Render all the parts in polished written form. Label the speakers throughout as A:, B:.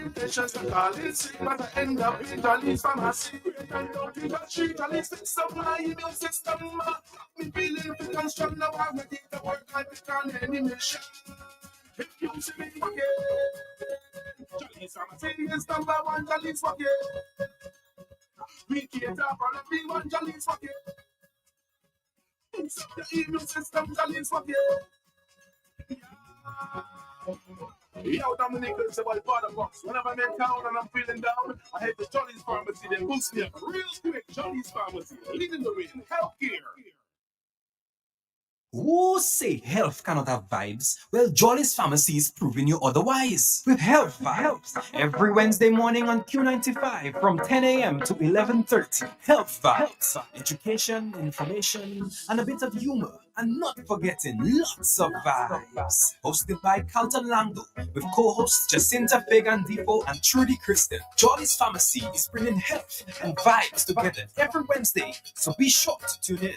A: temptations to call it sick, but I end up in Jolly's pharmacy. And out in the street, Jolly's system, my immune system. Me feeling fit and strong now, I'm ready to work like it on any mission. If you see me again, Jolly's pharmacy is number one, Jolly's forget. We can't talk on everyone, Jolly's forget. It's the immune system, Jolly's forget. Yo, Dominic, it's about part of box. Whenever I'm in town and I'm feeling down, I head to Jolly's Pharmacy, then boost me up real quick. Jolly's Pharmacy, leading the way in healthcare.
B: Who say health cannot have vibes? Well, Jolly's Pharmacy is proving you otherwise. With Health Vibes, every Wednesday morning on Q95 from 10 a.m. to 11:30. Health Vibes, education, information, and a bit of humor. And not forgetting lots of vibes. Hosted by Carlton Langdo with co-hosts Jacinta Fagan Depot and Trudy Kristen. Jolly's Pharmacy is bringing health and vibes together every Wednesday, so be sure to tune in.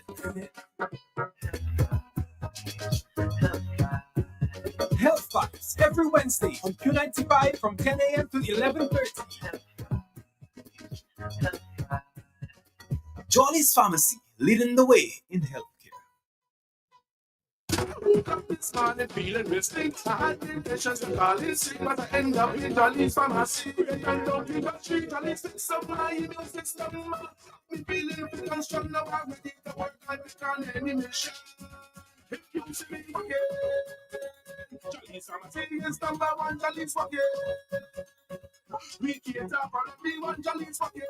B: Health Vibes every Wednesday on Q95 from 10 a.m. to 11:30. Jolly's Pharmacy, leading the way in healthcare.
A: Woke up this morning feeling risky. I had temptations to call it sick, but I end up in Jolly's pharmacy. And out in the street, Jolly's system, my immune system. Me feeling fit and strong now, I'm ready to work like it on any mission. If you see me again, Jolly's pharmacy is number one, Jolly's forget. We can't talk on everyone, Jolly's forget.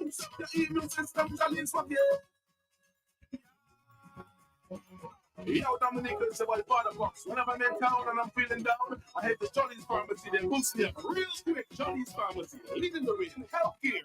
A: It's the immune system, Jolly's forget. Yo, Dominic, it's about part of box. Whenever I'm in town and I'm feeling down, I head to Jolly's Pharmacy, then boost me up real quick. Jolly's Pharmacy, leading the way in healthcare.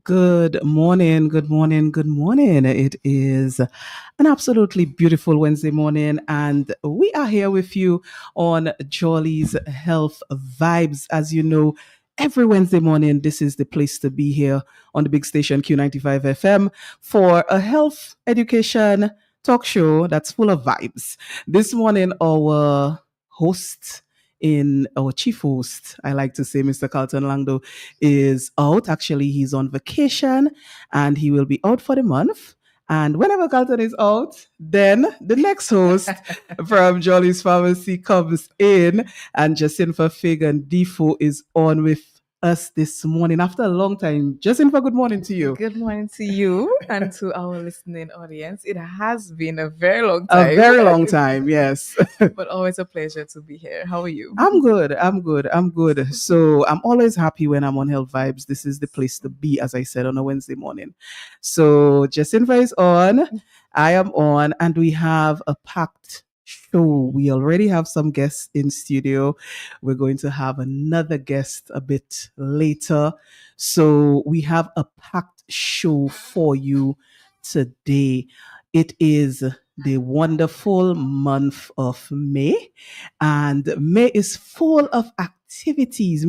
C: Good morning, good morning, good morning. It is an absolutely beautiful Wednesday morning, and we are here with you on Jolly's Health Vibes. As you know, every Wednesday morning, this is the place to be here on the big station Q95 FM for a health education talk show that's full of vibes. This morning, our chief host, I like to say, Mr. Carlton Langdo, is out. Actually, he's on vacation and he will be out for the month. And whenever Carlton is out, then the next host from Jolly's Pharmacy comes in, and Jacinta Fagan Defoe is on with us this morning after a long time. Jacinta, good morning to you.
D: Good morning to you and to our listening audience. It has been a very long time.
C: A very long time, yes.
D: But always a pleasure to be here. How are you?
C: I'm good. So I'm always happy when I'm on Health Vibes. This is the place to be, as I said, on a Wednesday morning. So Jacinta is on, I am on, and we have a packed show. We already have some guests in studio. We're going to have another guest a bit later. So we have a packed show for you today. It is the wonderful month of May, and May is full of activities.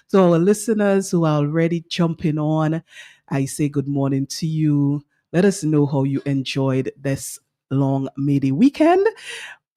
C: So our listeners who are already jumping on, I say good morning to you. Let us know how you enjoyed this long May Day weekend,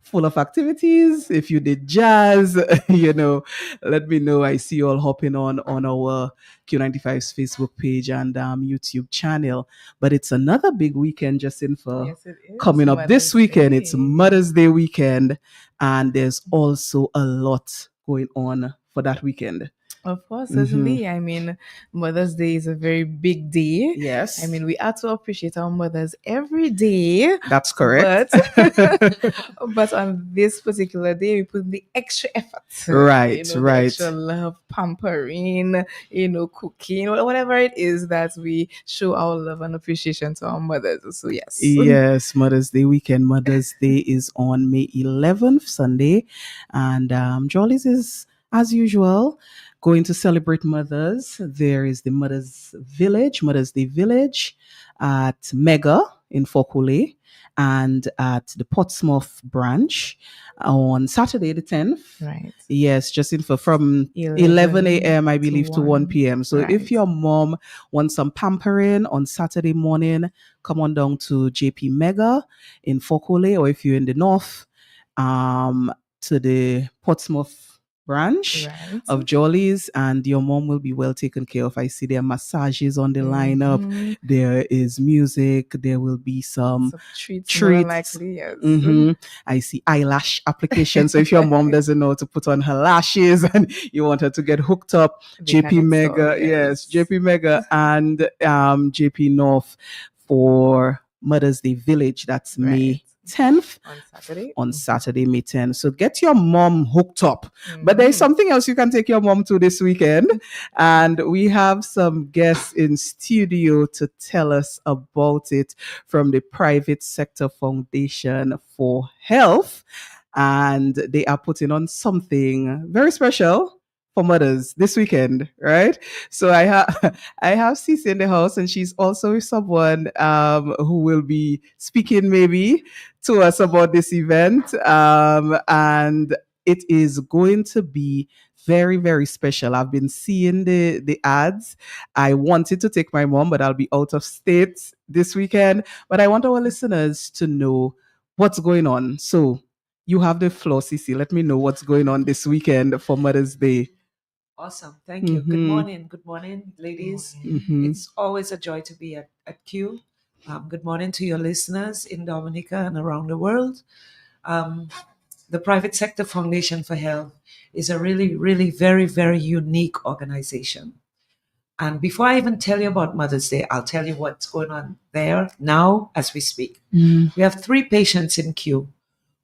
C: full of activities. If you did jazz, let me know. I see you all hopping on our Q95's Facebook page and YouTube channel. But it's another big weekend, Jacinta.
D: Yes, it is.
C: Coming up this weekend.
D: Day.
C: It's Mother's Day weekend, and there's also a lot going on for that weekend.
D: Of course, certainly. I mean, Mother's Day is a very big day.
C: Yes.
D: I mean, we are to appreciate our mothers every day.
C: That's correct.
D: But on this particular day, we put in the extra effort.
C: Right.
D: The extra love, pampering, cooking, whatever it is that we show our love and appreciation to our mothers. So, yes.
C: Yes, Mother's Day weekend. Mother's Day is on May 11th, Sunday. And Jolly's is, as usual, going to celebrate mothers. There is the Mother's Day Village at Mega in Fokule and at the Portsmouth branch on Saturday the 10th.
D: Right.
C: Yes, Jacinta, from 11 a.m. I believe to 1 p.m. So if your mom wants some pampering on Saturday morning, come on down to JP Mega in Fokule, or if you're in the north, to the Portsmouth branch
D: Right.
C: of Jolly's, and your mom will be well taken care of. I see there are massages on the lineup.
D: Mhm.
C: There is music. There will be some
D: Some treats, more than
C: treats.
D: likely, yes.
C: Mhm. I see eyelash application. So if your mom doesn't know to put on her lashes and you want her to get hooked up,
D: They can
C: JP
D: install,
C: Mega, yes,
D: yes.
C: JP Mega and JP North for Mother's Day Village. That's
D: Right.
C: May 10th
D: On Saturday.
C: on Saturday, May 10th. So get your mom hooked up. But there's
D: Mhm.
C: something else you can take your mom to this weekend. And we have some guests in studio to tell us about it from the Private Sector Foundation for Health. And they are putting on something very special for mothers this weekend, right? So I have I have Cece in the house, and she's also someone who will be speaking maybe to us about this event. And it is going to be very, very special. I've been seeing the ads. I wanted to take my mom, but I'll be out of state this weekend. But I want our listeners to know what's going on. So you have the floor, Cece. Let me know what's going on this weekend for Mother's Day.
E: Awesome. Thank you. Good
C: Mhm.
E: morning. Good morning, ladies.
C: Mhm.
E: It's always a joy to be at Q. Good morning to your listeners in Dominica and around the world. The Private Sector Foundation for Health is a really, really very, very unique organization. And before I even tell you about Mother's Day, I'll tell you what's going on there now as we speak.
C: Mm.
E: We have 3 patients in queue.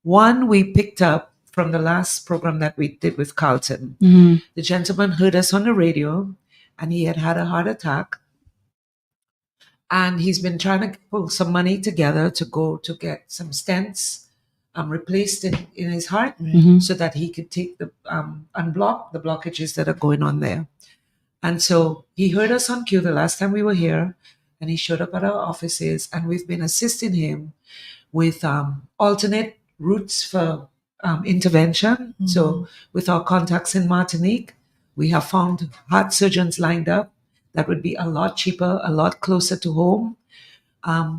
E: One we picked up from the last program that we did with Carlton.
C: Mhm.
E: The gentleman heard us on the radio and he had had a heart attack. And he's been trying to pull some money together to go to get some stents replaced in his heart
C: Mhm.
E: so that he could take the unblock the blockages that are going on there. And so he heard us on cue the last time we were here, and he showed up at our offices, and we've been assisting him with alternate routes for intervention. So with our contacts in Martinique, we have found heart surgeons lined up that would be a lot cheaper, a lot closer to home.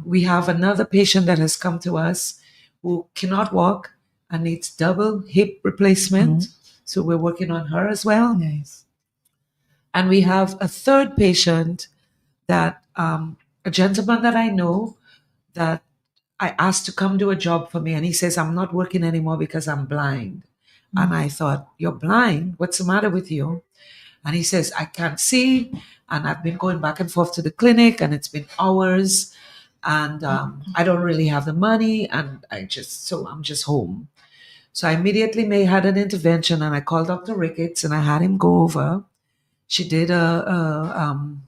E: We have another patient that has come to us who cannot walk and needs double hip replacement. So we're working on her as well.
D: Nice.
E: And we have a third patient that a gentleman that I know that I asked to come do a job for me. And he says, I'm not working anymore because I'm blind. And I thought, you're blind? What's the matter with you? And he says, I can't see. And I've been going back and forth to the clinic and it's been hours. And I don't really have the money. And I'm just home. So I immediately had an intervention and I called Dr. Ricketts and I had him go over. She did an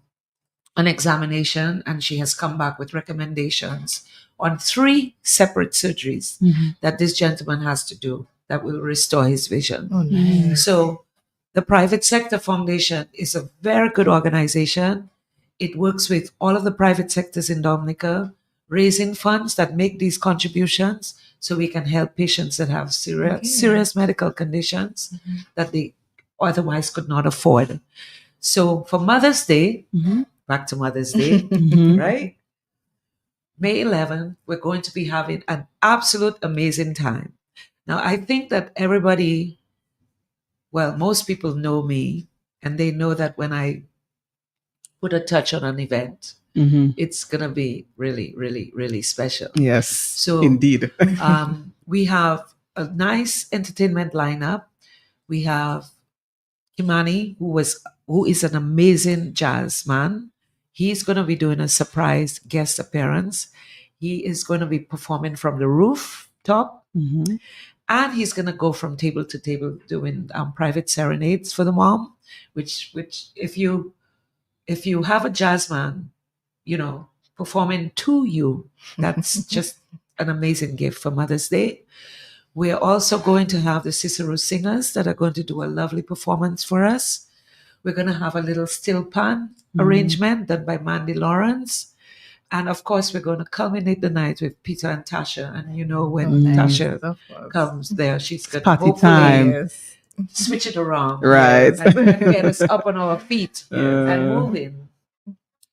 E: examination and she has come back with recommendations on 3 separate surgeries that this gentleman has to do that will restore his vision.
D: Oh, nice.
E: So the Private Sector Foundation is a very good organization. It works with all of the private sectors in Dominica, raising funds that make these contributions so we can help patients that have serious medical conditions that they otherwise could not afford. So for Mother's Day, back to Mother's Day, right? May 11th, we're going to be having an absolute amazing time. Now, I think that everybody, well, most people know me and they know that when I put a touch on an event, it's going to be really, really, really special.
C: Yes,
E: So,
C: indeed.
E: We have a nice entertainment lineup. We have Kimani, who is an amazing jazz man. He's going to be doing a surprise guest appearance. He is going to be performing from the rooftop, and he's going to go from table to table doing private serenades for the mom. Which if you have a jazz man, performing to you, that's just an amazing gift for Mother's Day. We're also going to have the Cicero Singers that are going to do a lovely performance for us. We're going to have a little still pan arrangement done by Mandy Lawrence. And of course, we're going to culminate the night with Peter and Tasha. And when Tasha comes there, she's going to
C: Party
E: hopefully
C: time.
E: switch it around.
C: Right.
E: And get us up on our feet and moving.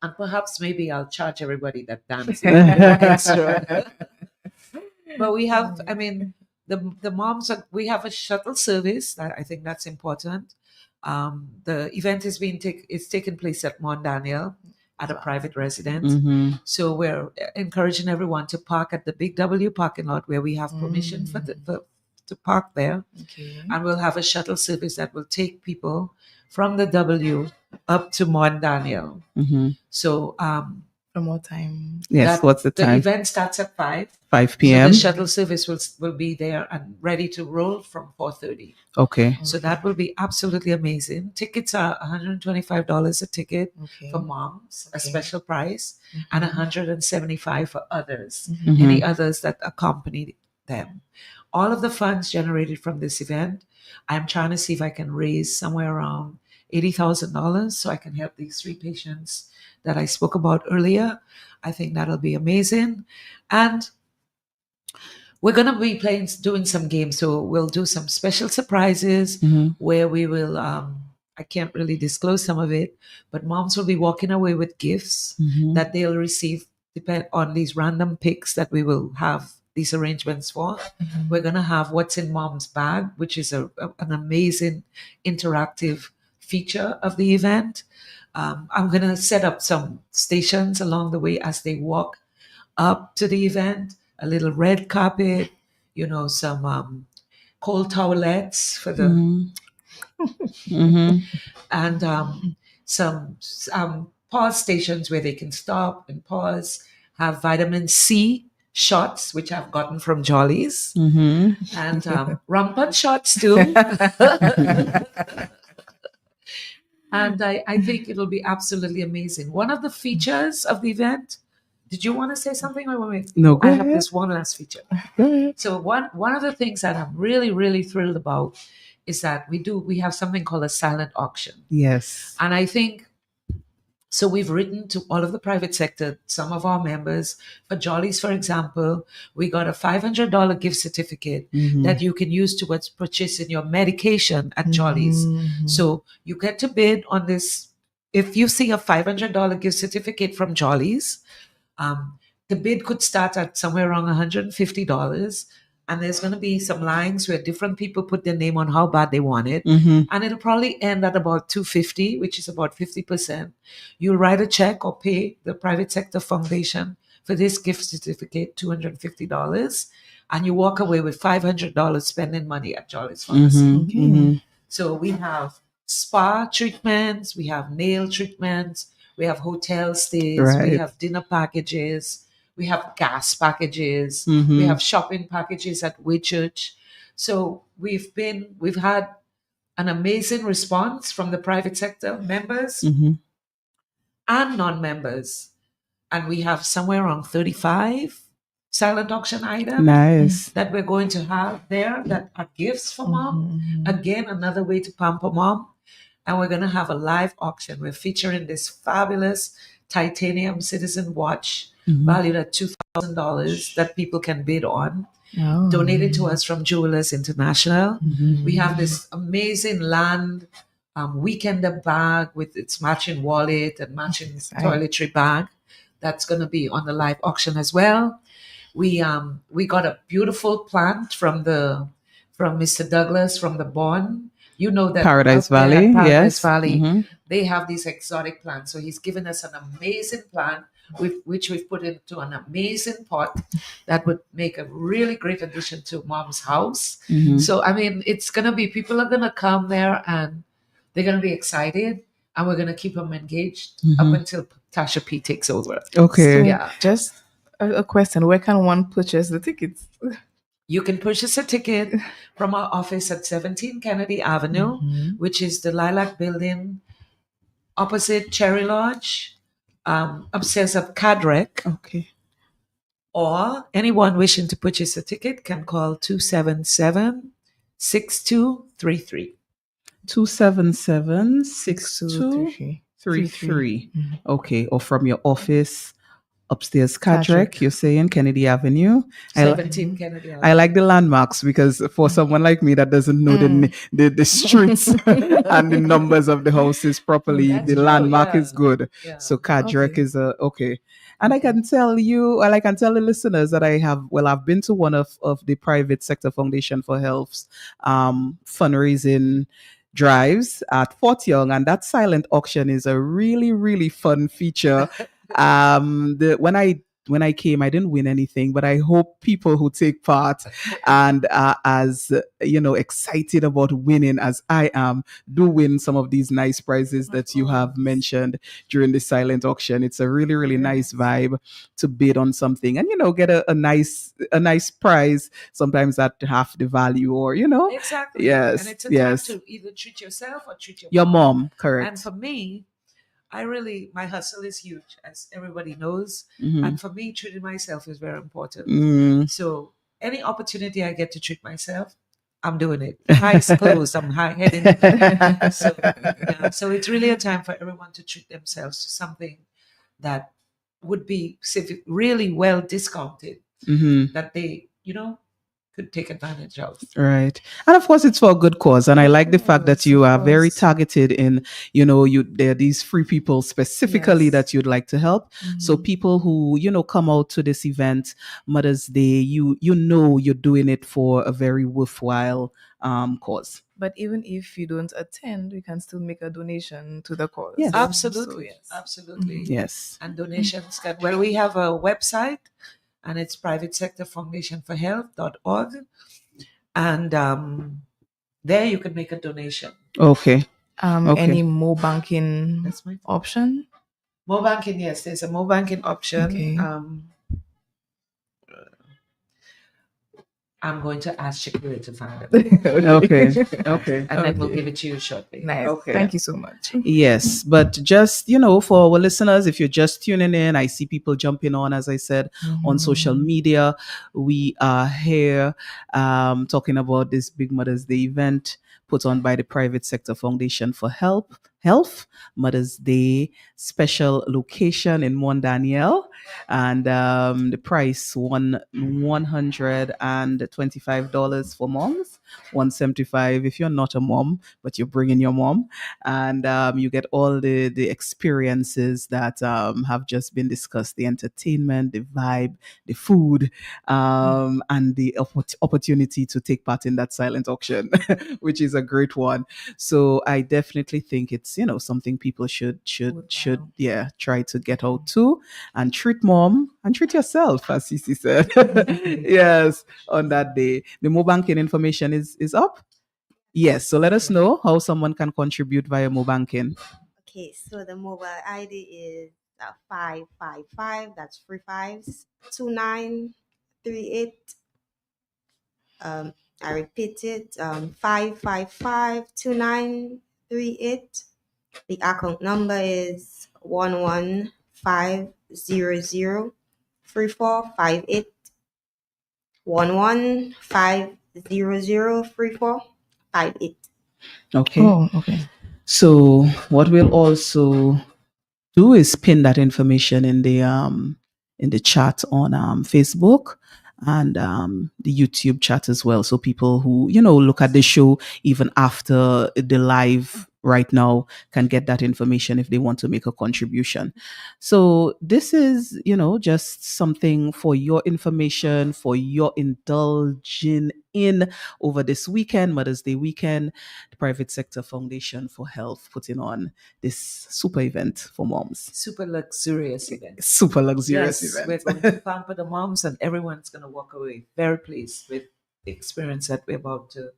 E: And perhaps maybe I'll charge everybody that dances extra. But we have, the moms are, we have a shuttle service that I think that's important. The event is taking place at Mont Daniel at a private residence.
C: Mhm.
E: So we're encouraging everyone to park at the Big W parking lot where we have permission to park there.
D: Okay.
E: And we'll have a shuttle service that will take people from the W up to Mont Daniel.
C: Mhm.
E: So
D: From what time?
C: Yes. What's the
E: the
C: time?
E: event starts at 5.
C: 5
E: So
C: p.m.
E: the shuttle service will be there and ready to roll from 4:30.
C: Okay.
E: So that will be absolutely amazing. Tickets are $125 a ticket
D: Okay.
E: for moms, a
D: Okay.
E: special price, and $175 for others,
C: Mhm.
E: any others that accompany them. All of the funds generated from this event, I'm trying to see if I can raise somewhere around $80,000 so I can help these 3 patients that I spoke about earlier. I think that'll be amazing. And we're going to be doing some games. So we'll do some special surprises
C: Mhm.
E: where we will, I can't really disclose some of it, but moms will be walking away with gifts
C: Mhm.
E: that they'll receive depend on these random picks that we will have these arrangements for. We're going to have What's in Mom's Bag, which is an amazing interactive feature of the event. I'm going to set up some stations along the way as they walk up to the event, a little red carpet, some cold towelettes for the
C: Mhm. Mhm.
E: and some pause stations where they can stop and pause, have vitamin C shots, which I've gotten from Jollies,
C: Mhm.
E: and rampant shots too. And I think it'll be absolutely amazing. One of the features of the event, did you want to say something? Or wait?
C: No, go
E: I have
C: ahead.
E: this one last feature.
C: Go ahead.
E: So one of the things that I'm really, really thrilled about is that we have something called a silent auction.
C: Yes.
E: And I think so we've written to all of the private sector, some of our members. For Jollies, for example, we got a $500 gift certificate
C: Mhm.
E: that you can use towards purchasing your medication at Jollies. So you get to bid on this. If you see a $500 gift certificate from Jollies, the bid could start at somewhere around $150. And there's going to be some lines where different people put their name on how bad they want it.
C: Mhm.
E: And it'll probably end at about $250, which is about 50%. You'll write a check or pay the private sector foundation for this gift certificate, $250. And you walk away with $500 spending money at Jolly's Pharmacy.
C: Mhm. Mhm.
E: So we have spa treatments, we have nail treatments, we have hotel stays, we
C: Right.
E: have dinner packages, we have gas packages,
C: Mhm.
E: we have shopping packages at Whitchurch. So we've had an amazing response from the private sector members
C: Mhm.
E: and non-members. And we have somewhere around 35 silent auction items
C: Nice.
E: that we're going to have there that are gifts for mom. Again, another way to pamper mom. And we're going to have a live auction. We're featuring this fabulous titanium citizen watch valued at $2,000 that people can bid on, donated to us from Jewelers International. We have this amazing land weekender bag with its matching wallet and matching toiletry bag that's going to be on the live auction as well. We got a beautiful plant from Mr. Douglas from the Bond. You know that
C: Paradise
E: up there at
C: Valley.
E: Paradise
C: Yes.
E: Valley,
C: Mhm.
E: they have these exotic plants. So he's given us an amazing plant, which we've put into an amazing pot that would make a really great addition to mom's house.
C: Mhm.
E: So, I mean, it's going to be, people are going to come there and they're going to be excited, and we're going to keep them engaged up until Tasha P takes over.
C: Okay.
D: So
E: Yeah.
D: just a question: where can one purchase the tickets?
E: You can purchase a ticket from our office at 17 Kennedy Avenue, which is the Lilac Building opposite Cherry Lodge, upstairs of Cadrec.
C: Okay.
E: Or anyone wishing to purchase a ticket can call 277-6233.
C: 277-6233. Okay. Or from your office upstairs, Cadrec, you're saying Kennedy Avenue.
E: 17 Kennedy Avenue.
C: I like the landmarks because for someone like me that doesn't know the streets and the numbers of the houses properly,
E: That's
C: the
E: true,
C: landmark
E: yeah.
C: is good.
E: Yeah.
C: So Cadrec
D: Okay.
C: is okay. And I can tell you, well, I can tell the listeners that I've been to one of the private sector Foundation for Health's fundraising drives at Fort Young, and that silent auction is a really, really fun feature. When I came, I didn't win anything, but I hope people who take part and are as excited about winning as I am do win some of these nice prizes that you have mentioned during the silent auction. It's a really, really nice vibe to bid on something and get a nice prize, sometimes at half the value, or
E: Exactly.
C: yes,
E: And it's a time
C: yes,
E: to either treat yourself or treat your
C: your
E: mom.
C: mom,
E: And
C: correct.
E: for me, my hustle is huge, as everybody knows.
C: Mhm.
E: And for me, treating myself is very important.
C: Mm.
E: So any opportunity I get to treat myself, I'm doing it. Eyes closed, I'm heading. So, yeah, so it's really a time for everyone to treat themselves to something that would be really well discounted,
C: Mhm.
E: that they, could take advantage of.
C: Right. And of course it's for a good cause. And I like the fact that you are very targeted in, there are these free people specifically
D: Yes.
C: that you'd like to help. So people who, come out to this event, Mother's Day, you're doing it for a very worthwhile cause.
D: But even if you don't attend, you can still make a donation to the cause.
C: Yes.
E: Absolutely.
D: So, yes.
E: Absolutely.
C: Yes.
E: And donations can, well, we have a website, and it's private sector foundation for health.org. And there you can make a donation.
C: Okay. Okay.
D: Any more banking
E: That's my
D: option?
E: More banking, yes, there's a more banking option.
D: Okay.
E: I'm going to ask Shakira to find it.
C: Okay. Okay.
E: And then we'll
D: Okay.
E: give it to you shortly.
D: Nice.
C: Okay.
D: Thank you so much.
C: Yes, but just, for our listeners, if you're just tuning in, I see people jumping on, as I said, on social media. We are here talking about this Big Mother's Day event put on by the Private Sector Foundation for Health Mother's Day special location in Mont Daniel. And the price $125 for moms, $175 if you're not a mom, but you're bringing your mom, and you get all the experiences that have just been discussed: the entertainment, the vibe, the food, and the opportunity to take part in that silent auction, which is a great one. So I definitely think it's something people should try to get out to and treat mom and treat yourself, as Sisi said. Yes, on that day. The mobile banking information is up. Yes, so let us know how someone can contribute via mobile banking.
F: Okay, so the mobile ID is 555. That's 35s 2938. I repeat it. 555 2938. The account number is 115003458. 115003458.
C: Okay.
D: Oh, okay.
C: So what we'll also do is pin that information in the chat on Facebook and the YouTube chat as well. So people who look at the show even after the live right now can get that information if they want to make a contribution. So this is just something for your information, for your indulging in over this weekend, Mother's Day weekend. The Private Sector Foundation for Health putting on this super event for moms.
E: Super luxurious event.
C: Super luxurious
E: Yes,
C: event.
E: we're going to pamper the moms, and everyone's going to walk away very pleased with the experience that we're about to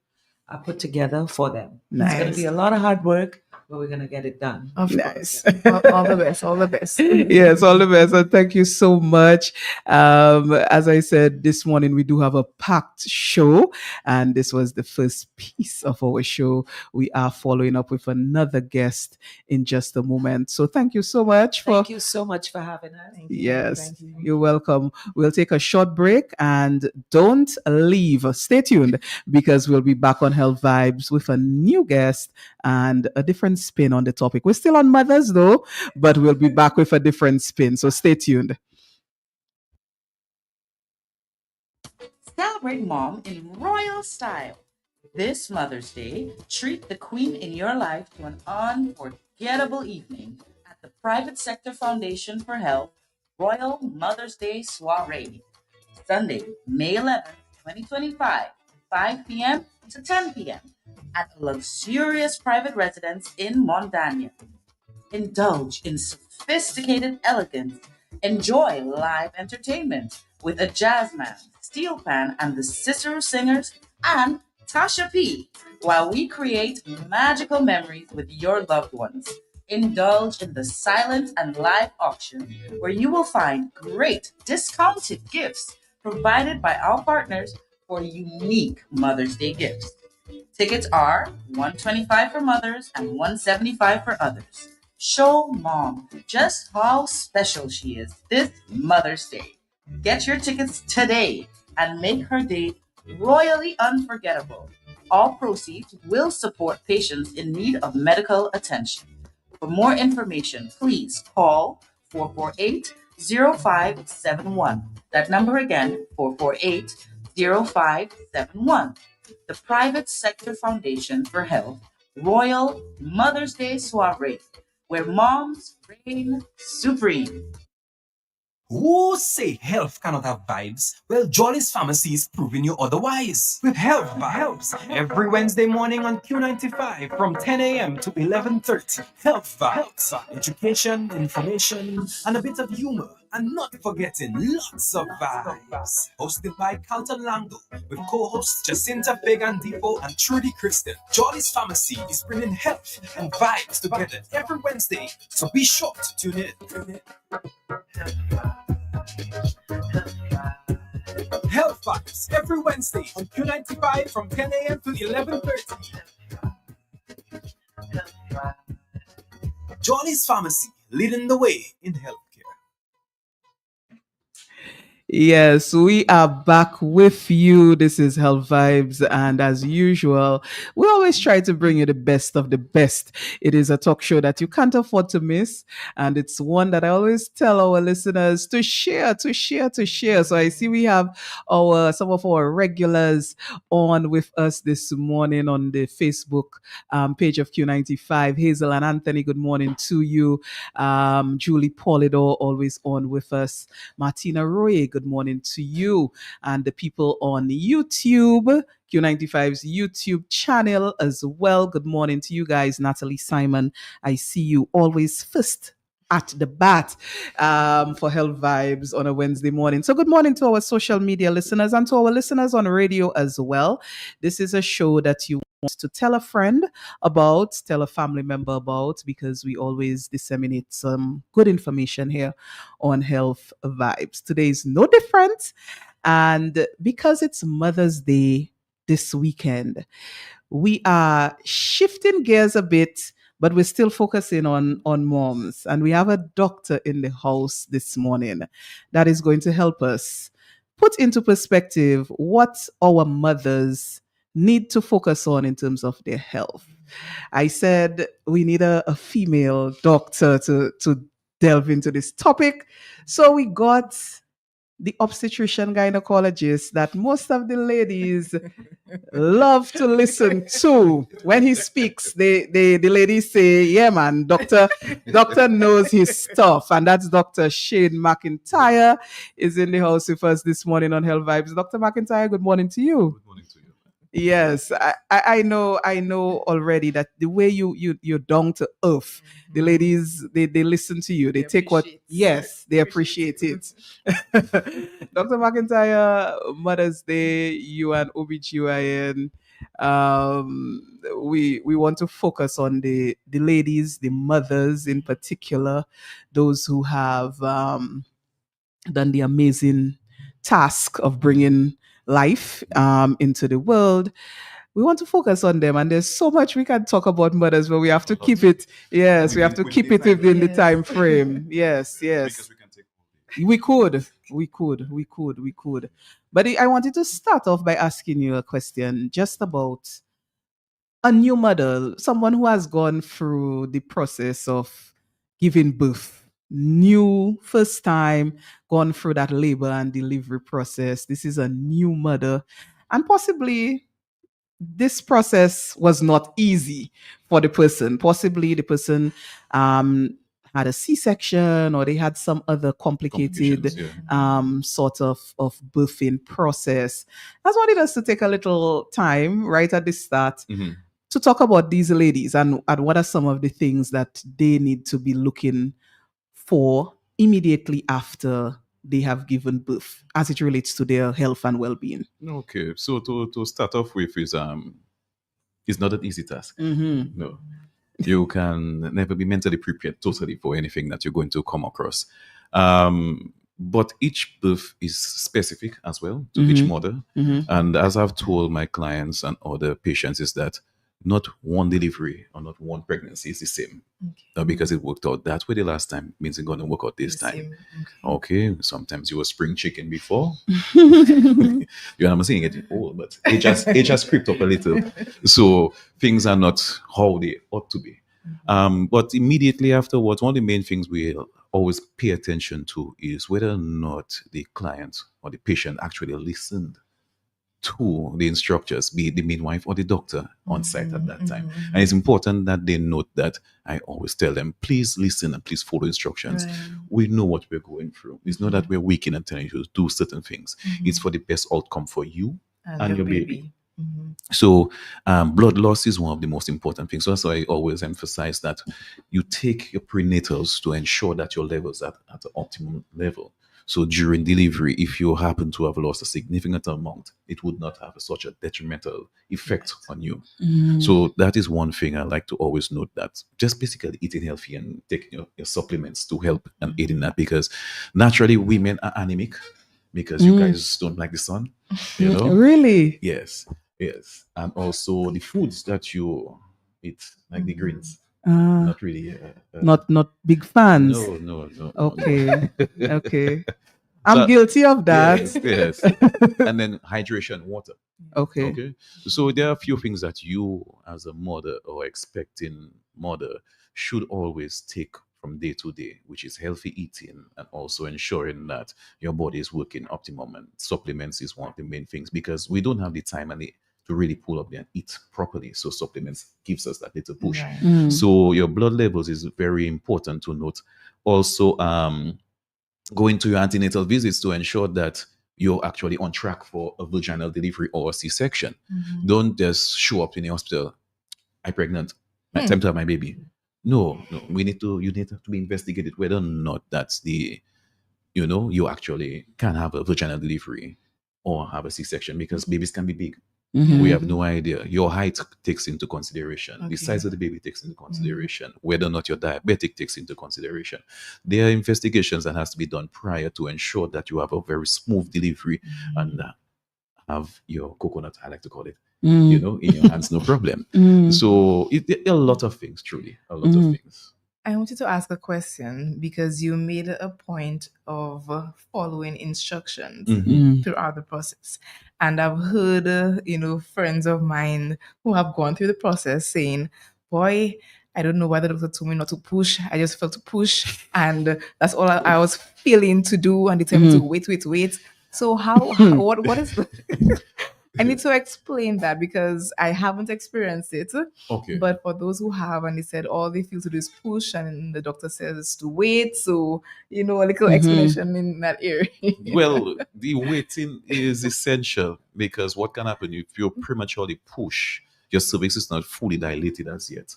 E: put together for them. It's going to be a lot of hard work, but we're going to get it done.
D: Of
C: Nice.
D: course. All the best. All the best.
C: Yes, all the best. And thank you so much. As I said, this morning we do have a packed show, and this was the first piece of our show. We are following up with another guest in just a moment. So thank you so much for.
E: Thank you so much for having us.
D: Thank you.
C: Yes,
D: Thank you.
C: you're welcome. We'll take a short break and don't leave. Stay tuned because we'll be back on Health Vibes with a new guest and a different spin on the topic. We're still on mothers though, but we'll be back with a different spin. So stay tuned.
G: Celebrate mom in royal style. This Mother's Day, treat the queen in your life to an unforgettable evening at the Private Sector Foundation for Health Royal Mother's Day Soiree. Sunday, May 11th, 2025, 5 p.m. to 10 p.m. at a luxurious private residence in Mondania. Indulge in sophisticated elegance. Enjoy live entertainment with a jazzman, steel pan, and the Cicero Singers and Tasha P. While we create magical memories with your loved ones. Indulge in the silent and live auction where you will find great discounted gifts provided by our partners for unique Mother's Day gifts. Tickets are 125 for mothers and 175 for others. Show mom just how special she is this Mother's Day. Get your tickets today and make her day royally unforgettable. All proceeds will support patients in need of medical attention. For more information, please call 448-0571. That number again, 448-0571. The Private Sector Foundation for Health Royal Mother's Day Soiree, where moms reign supreme.
B: Who say health cannot have vibes? Well, Jolly's Pharmacy is proving you otherwise. With Health Vibes, every Wednesday morning on Q95 from 10 a.m. to 11:30. Health Vibes, education, information, and a bit of humor. And not forgetting lots of vibes. Hosted by Carlton Lando with co-hosts Jacinta Fagan-Defoe and Trudy Kristen. Jolly's Pharmacy is bringing health and vibes together every Wednesday, so be sure to tune in. Health Vibes every Wednesday on Q95 from 10 a.m. to 11:30. Jolly's Pharmacy, leading the way in healthcare.
C: Yes, we are back with you. This is Health Vibes, and as usual, we always try to bring you the best of the best. It is a talk show that you can't afford to miss, and it's one that I always tell our listeners to share, to share, to share. So I see we have our some of our regulars on with us this morning on the Facebook page of Q95. Hazel and Anthony, good morning to you. Julie Polidor, always on with us. Martina Roy, good morning to you. And the people on YouTube, Q95's YouTube channel as well. Good morning to you guys. Natalie Simon, I see you always first at the bat for Health Vibes on a Wednesday morning. So good morning to our social media listeners and to our listeners on radio as well. This is a show that you want to tell a friend about, tell a family member about, because we always disseminate some good information here on Health Vibes. Today is no different. And because it's Mother's Day this weekend, we are shifting gears a bit, but we're still focusing on moms. And we have a doctor in the house this morning that is going to help us put into perspective what our mothers need to focus on in terms of their health. I said we need a female doctor to delve into this topic. So we got the obstetrician gynecologist that most of the ladies love to listen to. When he speaks, the ladies say, yeah, man, doctor knows his stuff. And that's Dr. Shane McIntyre is in the house with us this morning on Health Vibes. Dr. McIntyre, good morning to you.
A: Good morning to you.
C: Yes, I know already that the way you're down to earth, the ladies they listen to you, they take what they appreciate it. Dr. McIntyre, Mother's Day, you and OBGYN, we want to focus on the ladies, the mothers in particular, those who have done the amazing task of bringing life into the world. We want to focus on them, and there's so much we can talk about mothers, but we have to keep it. Yes, we have to keep it within the time frame. Yes.
A: Because we can take all day.
C: We could. But I wanted to start off by asking you a question just about a new mother, someone who has gone through the process of giving birth, new first time, gone through that labor and delivery process. This is a new mother, and possibly this process was not easy for the person. Possibly the person had a C-section or they had some other complicated
A: Complications, yeah.
C: sort of birthing process. I just wanted us to take a little time right at the start
A: Mhm.
C: to talk about these ladies and what are some of the things that they need to be looking for immediately after they have given birth as it relates to their health and well-being.
A: Okay, so to start off with is it's not an easy task.
C: Mm-hmm.
A: No, you can never be mentally prepared totally for anything that you're going to come across. But each birth is specific as well to each mother. And as I've told my clients and other patients, is that not one delivery or not one pregnancy is the same. Because it worked out that way the last time means it's going to work out this time. Okay, sometimes you were spring chicken before. You know, I'm saying getting old, but it just crept up a little. So things are not how they ought to be. But immediately afterwards, one of the main things we always pay attention to is whether or not the client or the patient actually listened to the instructors, be it the midwife or the doctor on site at that time. And it's important that they note that I always tell them, please listen and please follow instructions. We know what we're going through. It's not that we're weakening and telling you to do certain things. It's for the best outcome for you and your baby. So blood loss is one of the most important things. So that's why I always emphasize that you take your prenatals to ensure that your levels are at the optimum level. So during delivery, if you happen to have lost a significant amount, it would not have such a detrimental effect on you. So that is one thing I like to always note, that just basically eating healthy and taking your supplements to help and aid in that, because naturally women are anemic because you guys don't like the sun, you know?
C: Really?
A: Yes, yes. And also the foods that you eat, like the greens,
C: Uh,
A: not really.
C: not big fans.
A: No, no, no.
C: Okay. Okay. I'm
A: So,
C: guilty of that.
A: yes, yes. And then hydration, water.
C: Okay.
A: Okay. So there are a few things that you, as a mother or expecting mother, should always take from day to day, which is healthy eating and also ensuring that your body is working optimum. And supplements is one of the main things, because we don't have the time and to really pull up and eat properly. So supplements gives us that little push. So your blood levels is very important to note. Also, going to your antenatal visits to ensure that you're actually on track for a vaginal delivery or a C-section. Don't just show up in the hospital, I'm pregnant, time to have my baby. No, no, you need to be investigated whether or not that's you actually can have a vaginal delivery or have a C-section, because babies can be big. We have no idea. Your height takes into consideration. The size of the baby takes into consideration. Whether or not you're diabetic takes into consideration. There are investigations that has to be done prior to ensure that you have a very smooth delivery and have your coconut, I like to call it, in your hands, no problem. So a lot of things, truly, a lot of things.
D: I wanted to ask a question because you made a point of following instructions throughout the process. And I've heard, friends of mine who have gone through the process saying, boy, I don't know why the doctor told me not to push. I just felt to push. And that's all I was feeling to do. And they tell me to wait. So what is I need to explain that because I haven't experienced it.
A: Okay.
D: But for those who have, and they said all they feel to do is push, and the doctor says to wait. So, a little explanation in that area.
A: Well, the waiting is essential, because what can happen if you prematurely push, your cervix is not fully dilated as yet.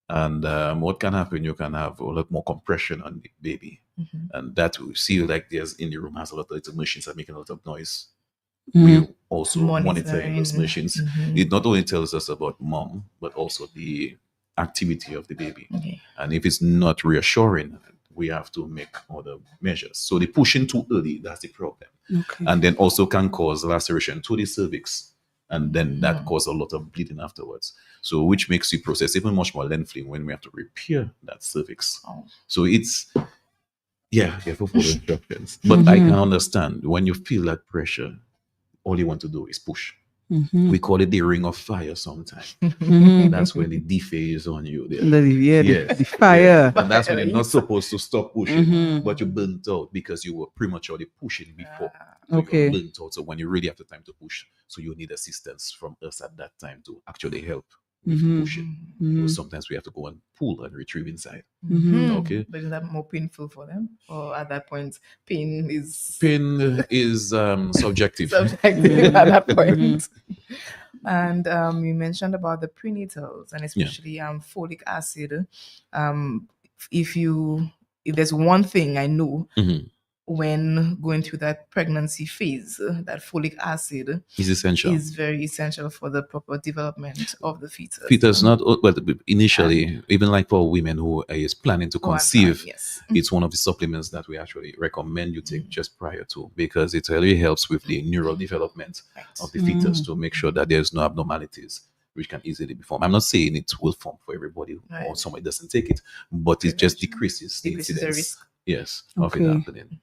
A: And what can happen, you can have a lot more compression on the baby. And that we see, like there's in the room has a lot of little machines that make a lot of noise. We also monitoring those machines. It not only tells us about mom, but also the activity of the baby. And if it's not reassuring, we have to make other measures. So the pushing too early, that's the problem. And then also can cause laceration to the cervix. And then that causes a lot of bleeding afterwards. So which makes the process even much more lengthy when we have to repair that cervix. So it's, yeah, you have to follow instructions. But I can understand when you feel that pressure, all you want to do is push. We call it the ring of fire sometimes. That's when the D phase on you there.
C: The fire.
A: And that's when you're not supposed to stop pushing, but you burnt out because you were prematurely pushing before. So you're burnt out. So when you really have the time to push, so you need assistance from us at that time to actually help
H: with
C: Mhm.
H: pushing.
C: Mhm.
H: Sometimes we have to go and pull and retrieve inside.
C: Mhm.
H: Okay.
D: But is that more painful for them? Or at that point, pain is
H: Pain is subjective.
D: subjective at that point?
C: Mhm.
D: And you mentioned about the prenatals and
H: Yeah.
D: especially folic acid. Um, if you if there's one thing I know
H: Mhm.
D: when going through that pregnancy phase, that folic acid
H: Is essential.
D: is very essential for the proper development of the fetus.
H: Fetus not well initially, even like for women who is planning to
D: Oh, I'm
H: conceive,
D: fine, yes.
H: it's one of the supplements that we actually recommend you take just prior to, because it really helps with the neural development of the fetus to make sure that there's no abnormalities which can easily be formed. I'm not saying it will form for everybody or
D: Right.
H: somebody doesn't take it, but it just decreases the
D: Decreases the
H: incidence.
D: risk.
H: Yes, of it
C: Okay.
H: happening.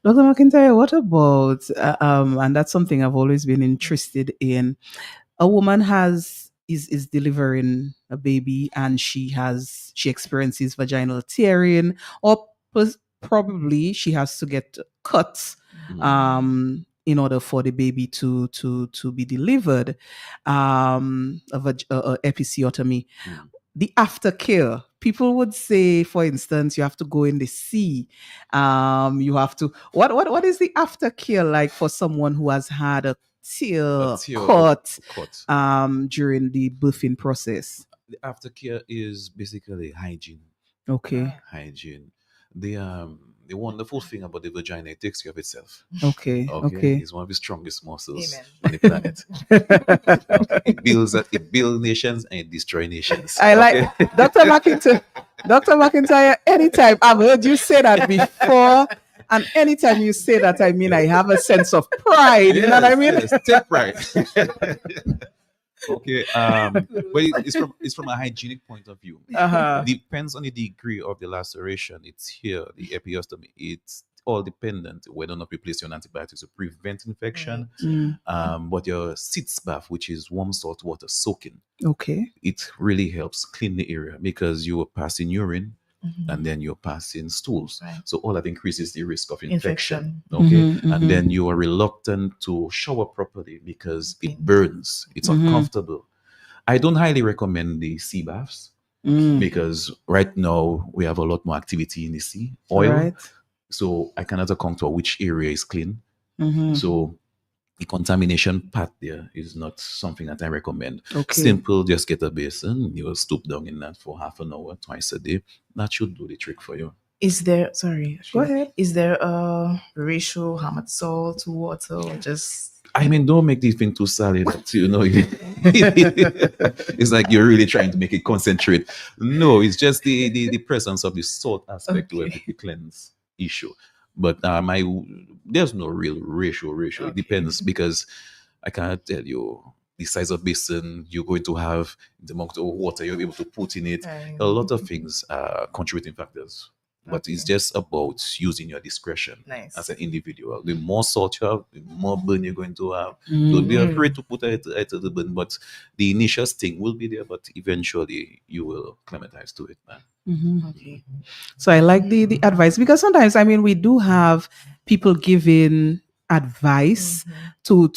C: Dr. McIntyre, what about, and that's something I've always been interested in. A woman is delivering a baby and she experiences vaginal tearing, or probably she has to get cut in order for the baby to be delivered, a episiotomy. The aftercare, people would say, for instance, you have to go in the sea. You have to, what is the aftercare like for someone who has had a tear cut during the birthing process?
H: The aftercare is basically hygiene.
C: Okay.
H: Hygiene. The wonderful thing about the vagina, it takes care of itself.
C: Okay. Okay.
H: It's one of the strongest muscles
D: Amen.
H: on the planet. Okay. It builds nations and it destroys nations.
C: I like Dr. McIntyre. Dr. McIntyre, anytime I've heard you say that before, and anytime you say that, I mean, I have a sense of pride. You know what I mean?
H: Yes, take pride. Okay. But it's from a hygienic point of view.
C: Uh-huh.
H: Depends on the degree of the laceration. It's here, the episiotomy. It's all dependent whether or not we place you on antibiotics to prevent infection. But your sitz bath, which is warm salt water soaking,
C: Okay.
H: it really helps clean the area because you are passing urine and then you're passing stools.
D: Right.
H: So all that increases the risk of infection.
D: Infection.
H: Okay. And then you are reluctant to shower properly because it burns. It's uncomfortable. I don't highly recommend the sea baths because right now we have a lot more activity in the sea, oil.
C: Right.
H: So I cannot account for which area is clean. So the contamination part there is not something that I recommend.
C: Okay.
H: Simple, just get a basin, you will stoop down in that for half an hour, twice a day. That should do the trick for you.
D: Is there,
C: Go ahead.
D: Is there a ratio, how much salt to water, or just...
H: I mean, don't make this thing too solid. It's like you're really trying to make it concentrate. No, it's just the presence of the salt aspect where the cleanse issue. But there's no real ratio. It depends because I cannot tell you the size of basin you're going to have, the amount of water you're able to put in it. A lot of things are contributing factors. But it's just about using your discretion as an individual. The more salt you have, the more burn you're going to have. Don't be afraid to put it to the burn, but the initial sting will be there, but eventually you will climatize to it, man.
D: Okay.
C: So I like the advice, because sometimes, I mean, we do have people giving advice to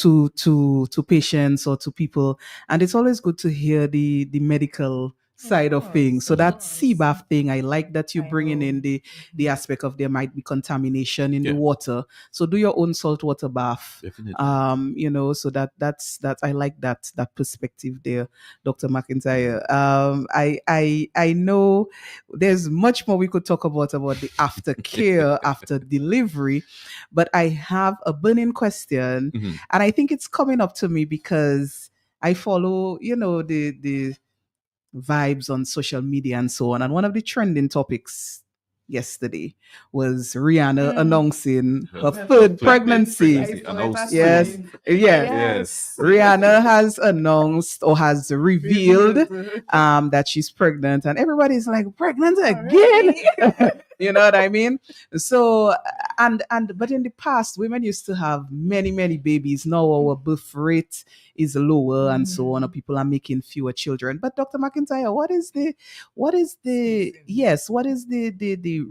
C: patients or to people, and it's always good to hear the medical side of things. So that sea bath thing, I like that you're bringing in the aspect of there might be contamination in the water. So do your own saltwater bath.
H: Definitely.
C: So that's I like that perspective there, Dr. McIntyre. I know there's much more we could talk about the aftercare after delivery, but I have a burning question, and I think it's coming up to me because I follow, the vibes on social media and so on. And one of the trending topics yesterday was Rihanna announcing her third pregnancy. Yes. Rihanna has announced or has revealed that she's pregnant, and everybody's like, pregnant again? You know what I mean? So, but in the past, women used to have many babies. Now our birth rate is lower and so on, or people are making fewer children. But Dr. McIntyre, what is the